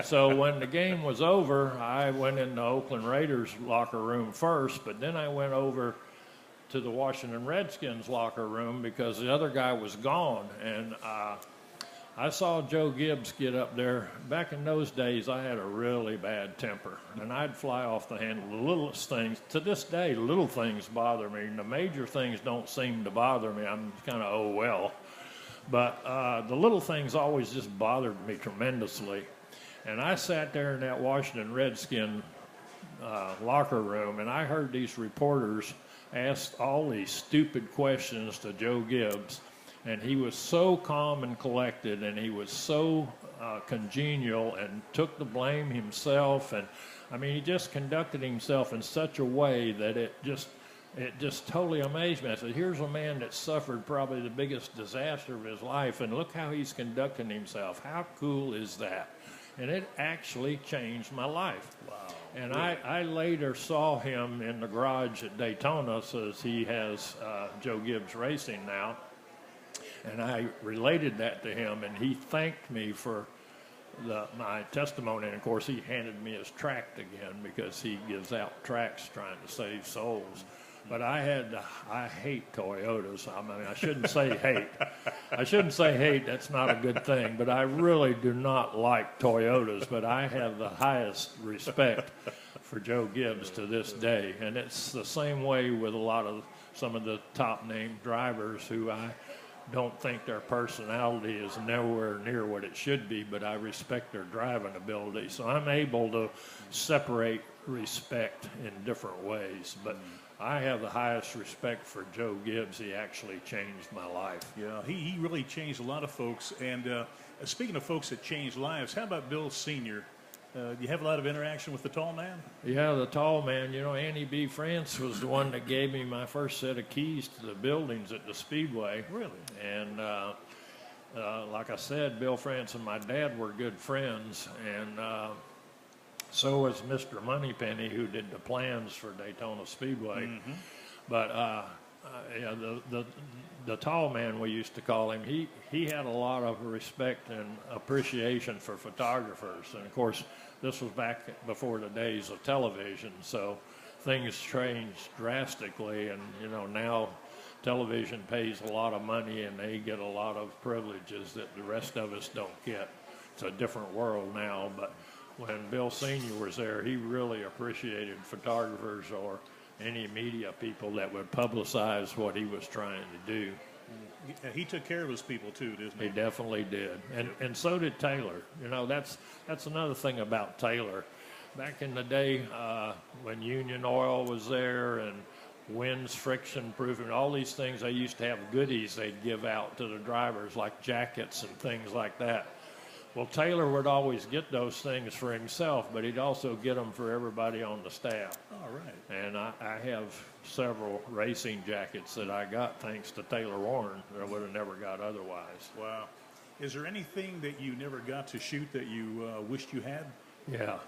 So when the game was over, I went in the Oakland Raiders locker room first, but then I went over to the Washington Redskins locker room because the other guy was gone. And I saw Joe Gibbs get up there. Back in those days, I had a really bad temper, and I'd fly off the handle. The littlest things, to this day, little things bother me. The major things don't seem to bother me. I'm kind of, oh, well. But the little things always just bothered me tremendously. And I sat there in that Washington Redskin locker room, and I heard these reporters asked all these stupid questions to Joe Gibbs, and he was so calm and collected, and he was so congenial and took the blame himself. And I mean, he just conducted himself in such a way that it just totally amazed me. I said, here's a man that suffered probably the biggest disaster of his life, and look how he's conducting himself. How cool is that? And it actually changed my life. Wow. And really? I later saw him in the garage at Daytona, since he has Joe Gibbs Racing now. And I related that to him, and he thanked me for my testimony. And, of course, he handed me his tract again, because he gives out tracts trying to save souls. But I hate Toyotas. I mean, I shouldn't say hate. I shouldn't say hate. That's not a good thing. But I really do not like Toyotas. But I have the highest respect for Joe Gibbs to this day. And it's the same way with some of the top-named drivers who I don't think their personality is nowhere near what it should be, but I respect their driving ability. So I'm able to separate respect in different ways. But I have the highest respect for Joe Gibbs. He actually changed my life. Yeah, he really changed a lot of folks. And speaking of folks that changed lives, how about Bill Sr.? Do you have a lot of interaction with the tall man? Yeah, the tall man. You know, Annie B. France was the one that gave me my first set of keys to the buildings at the Speedway. Really? And like I said, Bill France and my dad were good friends. And so was Mr. Moneypenny, who did the plans for Daytona Speedway. Mm-hmm. But yeah, the tall man, we used to call him, he had a lot of respect and appreciation for photographers. And, of course, this was back before the days of television, so things changed drastically. And, you know, now television pays a lot of money, and they get a lot of privileges that the rest of us don't get. It's a different world now. But when Bill Sr. was there, he really appreciated photographers or any media people that would publicize what he was trying to do. He took care of his people too, didn't he? He definitely did, and so did Taylor. You know, that's another thing about Taylor. Back in the day, when Union Oil was there and Wynn's friction proofing, all these things, they used to have goodies they'd give out to the drivers, like jackets and things like that. Well, Taylor would always get those things for himself, but he'd also get them for everybody on the staff. All right. And I have several racing jackets that I got thanks to Taylor Warren that I would have never got otherwise. Wow. Is there anything that you never got to shoot that you wished you had? Yeah.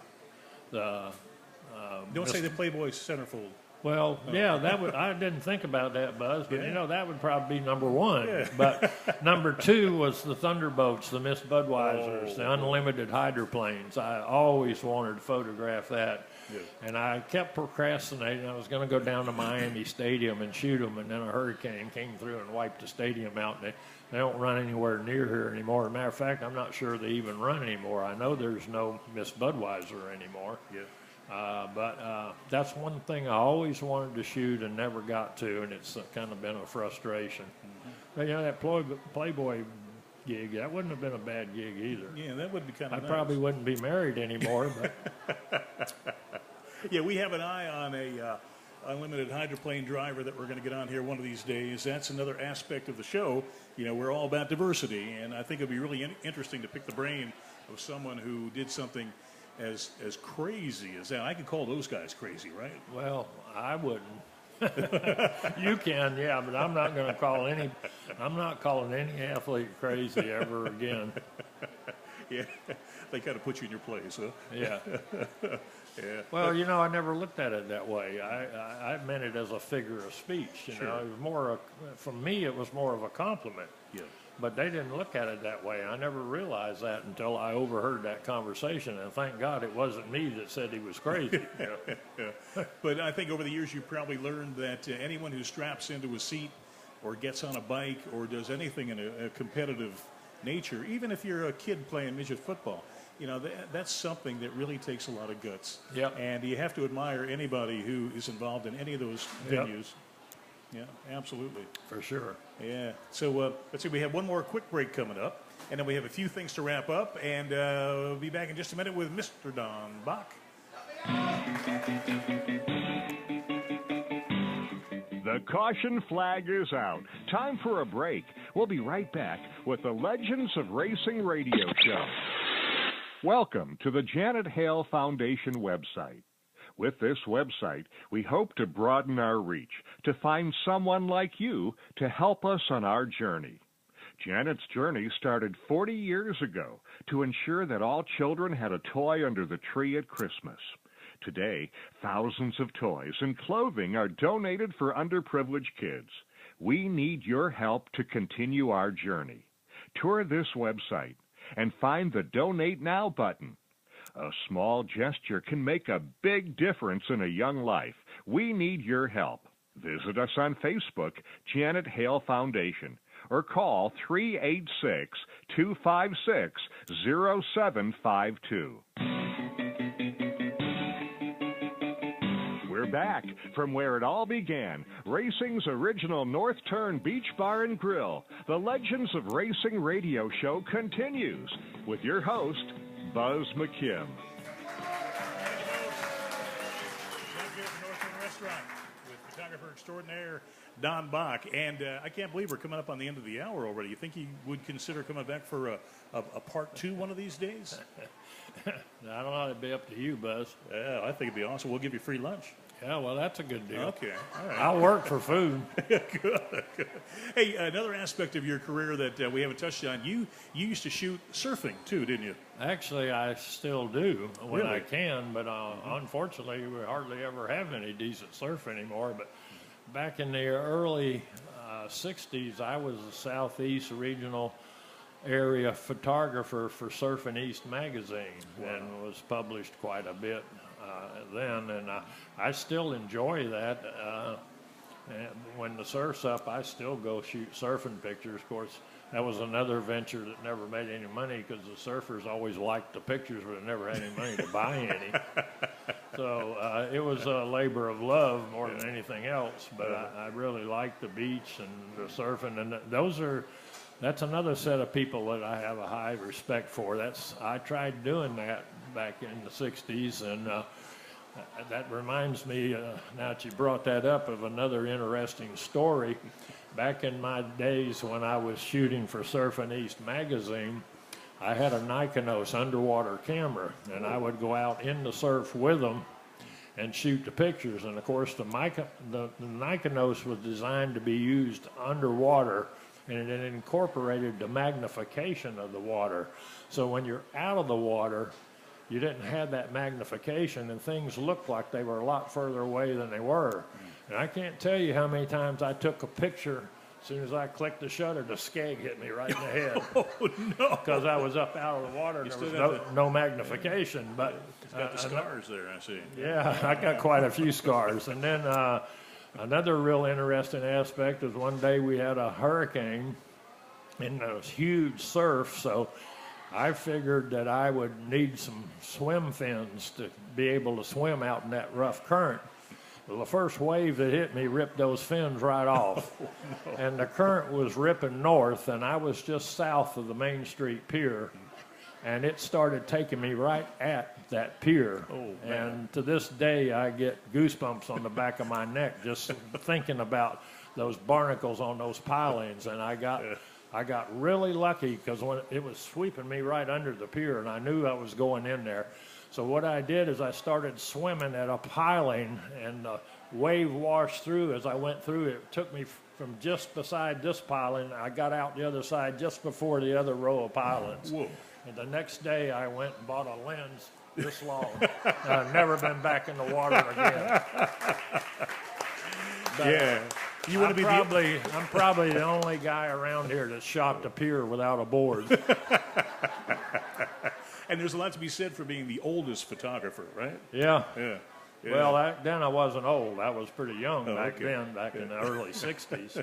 Don't say the Playboy centerfold. Well, yeah, that would. I didn't think about that, Buzz, but Yeah. you know that would probably be number one. Yeah. But number two was the Thunderbolts, the Miss Budweisers, the unlimited hydroplanes. I always wanted to photograph that, Yeah. and I kept procrastinating. I was going to go down to Miami Stadium and shoot them, and then a hurricane came through and wiped the stadium out. And they don't run anywhere near here anymore. As a matter of fact, I'm not sure they even run anymore. I know there's no Miss Budweiser anymore. Yeah. But that's one thing I always wanted to shoot and never got to, and it's kind of been a frustration. Mm-hmm. But, you know, that Playboy gig, that wouldn't have been a bad gig either. Yeah, that would be kind of nice. I probably wouldn't be married anymore. But yeah, we have an eye on a unlimited hydroplane driver that we're going to get on here one of these days. That's another aspect of the show. You know, we're all about diversity, and I think it'd be really interesting to pick the brain of someone who did something as crazy as that. I could call those guys crazy, right? Well, I wouldn't. You can, yeah, but I'm not going to call any. I'm not calling any athlete crazy ever again. Yeah, they kind of put you in your place, huh? Yeah. Yeah. Well, you know, I never looked at it that way. I meant it as a figure of speech. You know, it was more for me. It was more of a compliment. Yeah. But they didn't look at it that way. I never realized that until I overheard that conversation, and thank God it wasn't me that said he was crazy. Yeah. But I think over the years you probably learned that anyone who straps into a seat or gets on a bike or does anything in a competitive nature, even if you're a kid playing midget football, you know, that's something that really takes a lot of guts. Yep. And you have to admire anybody who is involved in any of those venues. Yeah, absolutely. For sure. Yeah. So let's see, we have one more quick break coming up, and then we have a few things to wrap up, and we'll be back in just a minute with Mr. Don Bach. The caution flag is out. Time for a break. We'll be right back with the Legends of Racing radio show. Welcome to the Janet Hale Foundation website. With this website, we hope to broaden our reach, to find someone like you to help us on our journey. Janet's journey started 40 years ago to ensure that all children had a toy under the tree at Christmas. Today, thousands of toys and clothing are donated for underprivileged kids. We need your help to continue our journey. Tour this website and find the Donate Now button. A small gesture can make a big difference in a young life. We need your help. Visit us on Facebook, Janet Hale Foundation, or call 386-256-0752. We're back from where it all began, racing's original North Turn Beach Bar and Grill. The Legends of Racing radio show continues with your host, Buzz McKim. Restaurant with photographer extraordinaire Don Bach, and I can't believe we're coming up on the end of the hour already. You think he would consider coming back for a part 2 one of these days? I don't know. It'd be up to you, Buzz. Yeah, I think it'd be awesome. We'll give you free lunch. Yeah, well, that's a good deal. Okay, all right. I'll work for food. Good. Hey, another aspect of your career that we haven't touched on, you used to shoot surfing too, didn't you? Actually, I still do when Really? I can, but unfortunately, we hardly ever have any decent surf anymore. But back in the early 60s, I was a Southeast regional area photographer for Surfing East magazine. Wow. And was published quite a bit then, and I still enjoy that. And when the surf's up, I still go shoot surfing pictures. Of course, that was another venture that never made any money because the surfers always liked the pictures but never had any money to buy any. So it was a labor of love more than anything else, but I really like the beach and the surfing, and that's another set of people that I have a high respect for. I tried doing that back in the 60s, and that reminds me, now that you brought that up, of another interesting story. Back in my days when I was shooting for Surfing East magazine, I had a Nikonos underwater camera, and I would go out in the surf with them and shoot the pictures. And of course, the Nikonos was designed to be used underwater, and it incorporated the magnification of the water. So when you're out of the water, you didn't have that magnification, and things looked like they were a lot further away than they were. And I can't tell you how many times I took a picture. As soon as I clicked the shutter, the skeg hit me right in the head. Oh, no. Because I was up out of the water, and there was no magnification. But it's got the scars there, I see. Yeah, I got quite a few scars. And then another real interesting aspect is one day we had a hurricane, and there was huge surf, so I figured that I would need some swim fins to be able to swim out in that rough current. Well, the first wave that hit me ripped those fins right off. Oh, no. And the current was ripping north, and I was just south of the Main Street Pier, and it started taking me right at that pier. Oh, man. And to this day, I get goosebumps on the back of my neck just thinking about those barnacles on those pilings, and I got really lucky because when it was sweeping me right under the pier, and I knew I was going in there. So what I did is I started swimming at a piling, and the wave washed through as I went through. It took me from just beside this piling. I got out the other side just before the other row of pilings. Whoa. And the next day I went and bought a lens this long. I've never been back in the water again. But, yeah. You want to be I'm probably the only guy around here that shopped a pier without a board. And there's a lot to be said for being the oldest photographer, right? Yeah. Yeah. Yeah. Well, then I wasn't old. I was pretty young back then, in the early 60s.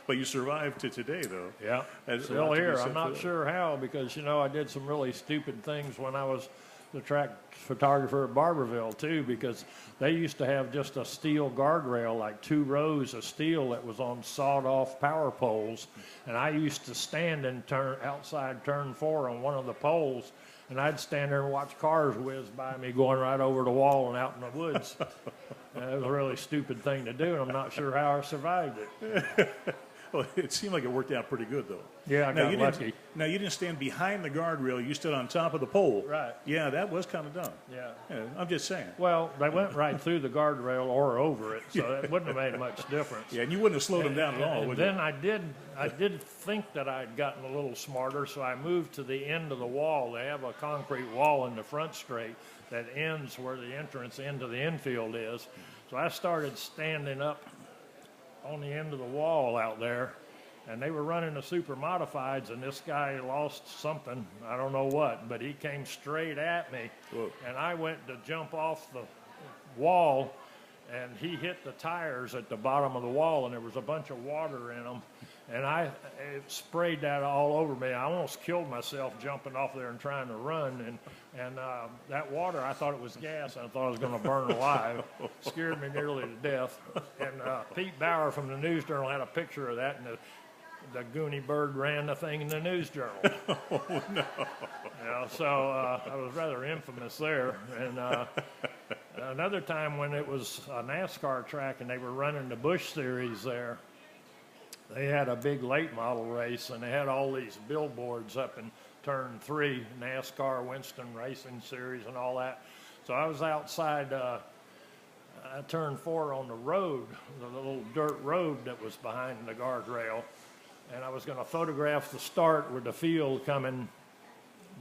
But you survived to today, though. Yeah. Still here. I'm not sure how, because, I did some really stupid things when I was the track photographer at Barberville too, because they used to have just a steel guardrail, like 2 rows of steel that was on sawed-off power poles, and I used to stand in outside turn 4 on one of the poles, and I'd stand there and watch cars whiz by me going right over the wall and out in the woods. It was a really stupid thing to do, and I'm not sure how I survived it. Well, it seemed like it worked out pretty good, though. Yeah, I got lucky. Now, you didn't stand behind the guardrail. You stood on top of the pole. Right. Yeah, that was kind of dumb. Yeah. I'm just saying. Well, they went right through the guardrail or over it, so it wouldn't have made much difference. Yeah, and you wouldn't have slowed them down at all, And would then you? I did think that I'd gotten a little smarter, so I moved to the end of the wall. They have a concrete wall in the front straight that ends where the entrance into the infield is. So I started standing up on the end of the wall out there, and they were running the super modifieds, and this guy lost something, I don't know what, but he came straight at me. Whoa. And I went to jump off the wall, and he hit the tires at the bottom of the wall, and there was a bunch of water in them, and it sprayed that all over me. I almost killed myself jumping off there and trying to run, and that water, I thought it was gas, and I thought I was going to burn alive. Scared me nearly to death. And Pete Bauer from the News Journal had a picture of that, and the Goonie bird ran the thing in the News Journal. Oh, no. So I was rather infamous there. And another time when it was a NASCAR track and they were running the Busch Series there, they had a big late model race, and they had all these billboards up in turn 3, NASCAR, Winston Racing Series and all that. So I was outside turn 4 on the road, the little dirt road that was behind the guardrail, and I was going to photograph the start with the field coming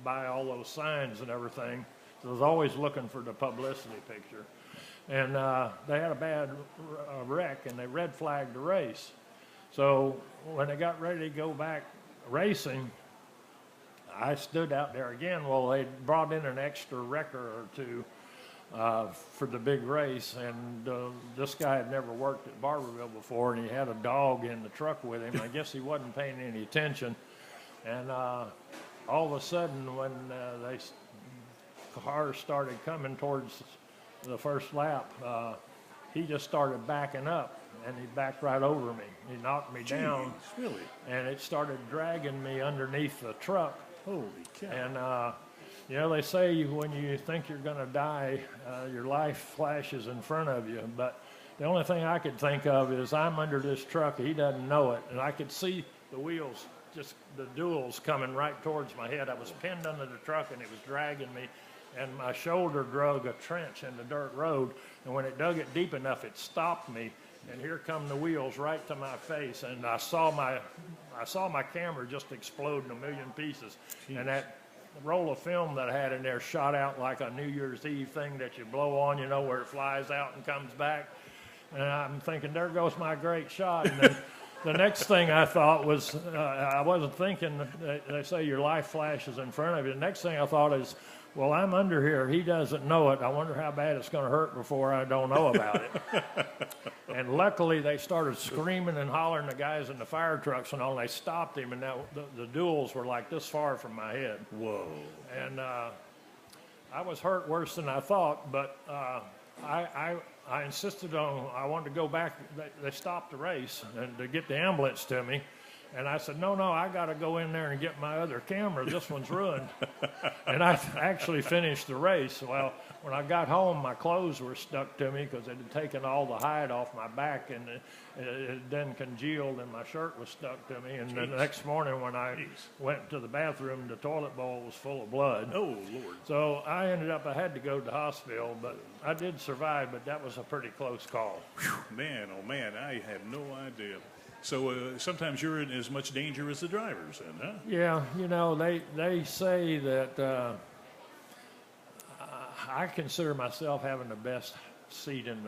by all those signs and everything. So I was always looking for the publicity picture. And they had a bad wreck, and they red flagged the race. So when they got ready to go back racing, I stood out there again. Well, they brought in an extra wrecker or two for the big race, and this guy had never worked at Barberville before, and he had a dog in the truck with him. I guess he wasn't paying any attention, and all of a sudden, when cars started coming towards the first lap, he just started backing up, and he backed right over me. He knocked me down, Really? and it started dragging me underneath the truck. Holy cow. And they say when you think you're going to die, your life flashes in front of you. But the only thing I could think of is I'm under this truck. He doesn't know it. And I could see the wheels, just the duals coming right towards my head. I was pinned under the truck, and it was dragging me. And my shoulder dug a trench in the dirt road. And when it dug it deep enough, it stopped me. And here come the wheels right to my face. And I saw my camera just explode in a million pieces. Jeez. And that roll of film that I had in there shot out like a New Year's Eve thing that you blow on, where it flies out and comes back. And I'm thinking, there goes my great shot. And then the next thing I thought was, I wasn't thinking, they say your life flashes in front of you. The next thing I thought is, well, I'm under here. He doesn't know it. I wonder how bad it's going to hurt before I don't know about it. And luckily, they started screaming and hollering, the guys in the fire trucks and all. And they stopped him, and now the duals were like this far from my head. Whoa. And I was hurt worse than I thought, but I insisted on, I wanted to go back. They stopped the race and to get the ambulance to me. And I said, no, I got to go in there and get my other camera. This one's ruined. And I actually finished the race. Well, when I got home, my clothes were stuck to me because it had taken all the hide off my back, and it had then congealed, and my shirt was stuck to me. And the next morning when I went to the bathroom, the toilet bowl was full of blood. Oh, Lord. So I had to go to the hospital, but I did survive, but that was a pretty close call. Whew, man, oh, man, I had no idea. So sometimes you're in as much danger as the drivers, then, huh? Yeah, they say that I consider myself having the best seat in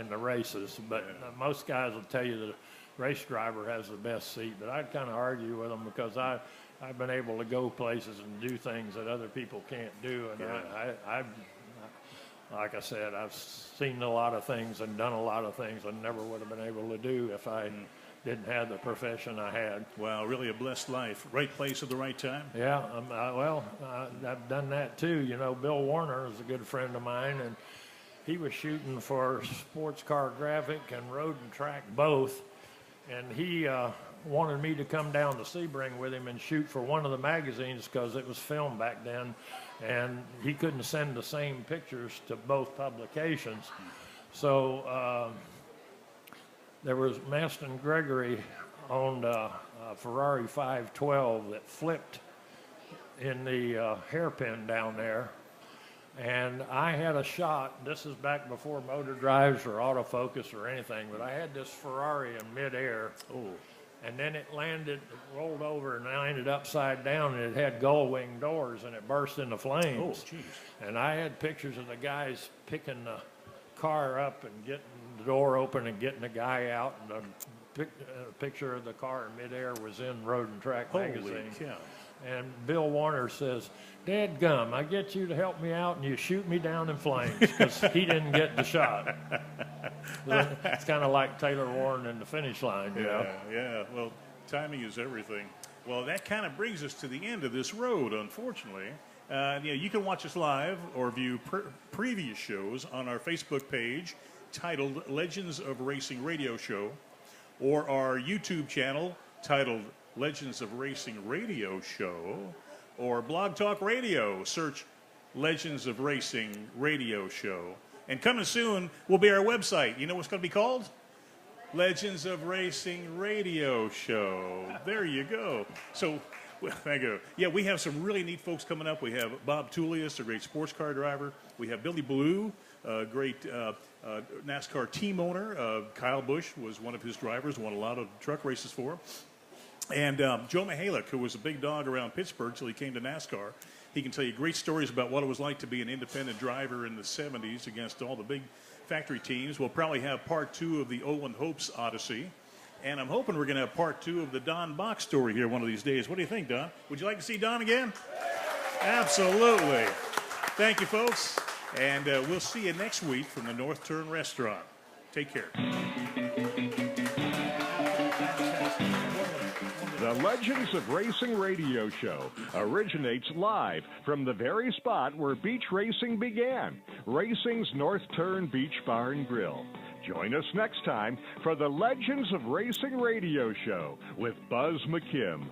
the races, but most guys will tell you the race driver has the best seat. But I'd kind of argue with them because I've been able to go places and do things that other people can't do, and I've like I said, I've seen a lot of things and done a lot of things I never would have been able to do if I didn't have the profession I had. Wow, really a blessed life. Right place at the right time. Yeah, I've done that too. You know, Bill Warner is a good friend of mine, and he was shooting for Sports Car Graphic and Road and Track both, and he wanted me to come down to Sebring with him and shoot for one of the magazines because it was filmed back then, and he couldn't send the same pictures to both publications. So there was Maston Gregory owned a Ferrari 512 that flipped in the hairpin down there. And I had a shot, this is back before motor drives or autofocus or anything, but I had this Ferrari in midair. Oh. And then it landed, rolled over, and landed upside down, and it had gull wing doors, and it burst into flames. Oh, jeez. And I had pictures of the guys picking the car up and getting the door open and getting the guy out, and a picture of the car in midair was in Road and Track magazine. Holy cow. And Bill Warner says, "Dadgum, I get you to help me out, and you shoot me down in flames," because he didn't get the shot. It's kind of like Taylor Warren in the finish line, you know? Yeah. Well, timing is everything. Well, that kind of brings us to the end of this road, unfortunately. You can watch us live or view previous shows on our Facebook page titled Legends of Racing Radio Show, or our YouTube channel titled Legends of Racing Radio Show, or Blog Talk Radio. Search Legends of Racing Radio Show. And coming soon will be our website. You know what's going to be called? Legends of Racing Radio Show. There you go. So, well, thank you. Yeah, we have some really neat folks coming up. We have Bob Tullius, a great sports car driver. We have Billy Ballou, a great NASCAR team owner. Kyle Busch was one of his drivers, won a lot of truck races for him. And Joe Mihalik, who was a big dog around Pittsburgh till he came to NASCAR. He can tell you great stories about what it was like to be an independent driver in the 70s against all the big factory teams. We'll probably have part 2 of the Owen Hope's Odyssey. And I'm hoping we're going to have part 2 of the Don Bach story here one of these days. What do you think, Don? Would you like to see Don again? Absolutely. Thank you, folks. And we'll see you next week from the North Turn Restaurant. Take care. The Legends of Racing Radio Show originates live from the very spot where beach racing began, Racing's North Turn Beach Bar and Grill. Join us next time for the Legends of Racing Radio Show with Buzz McKim.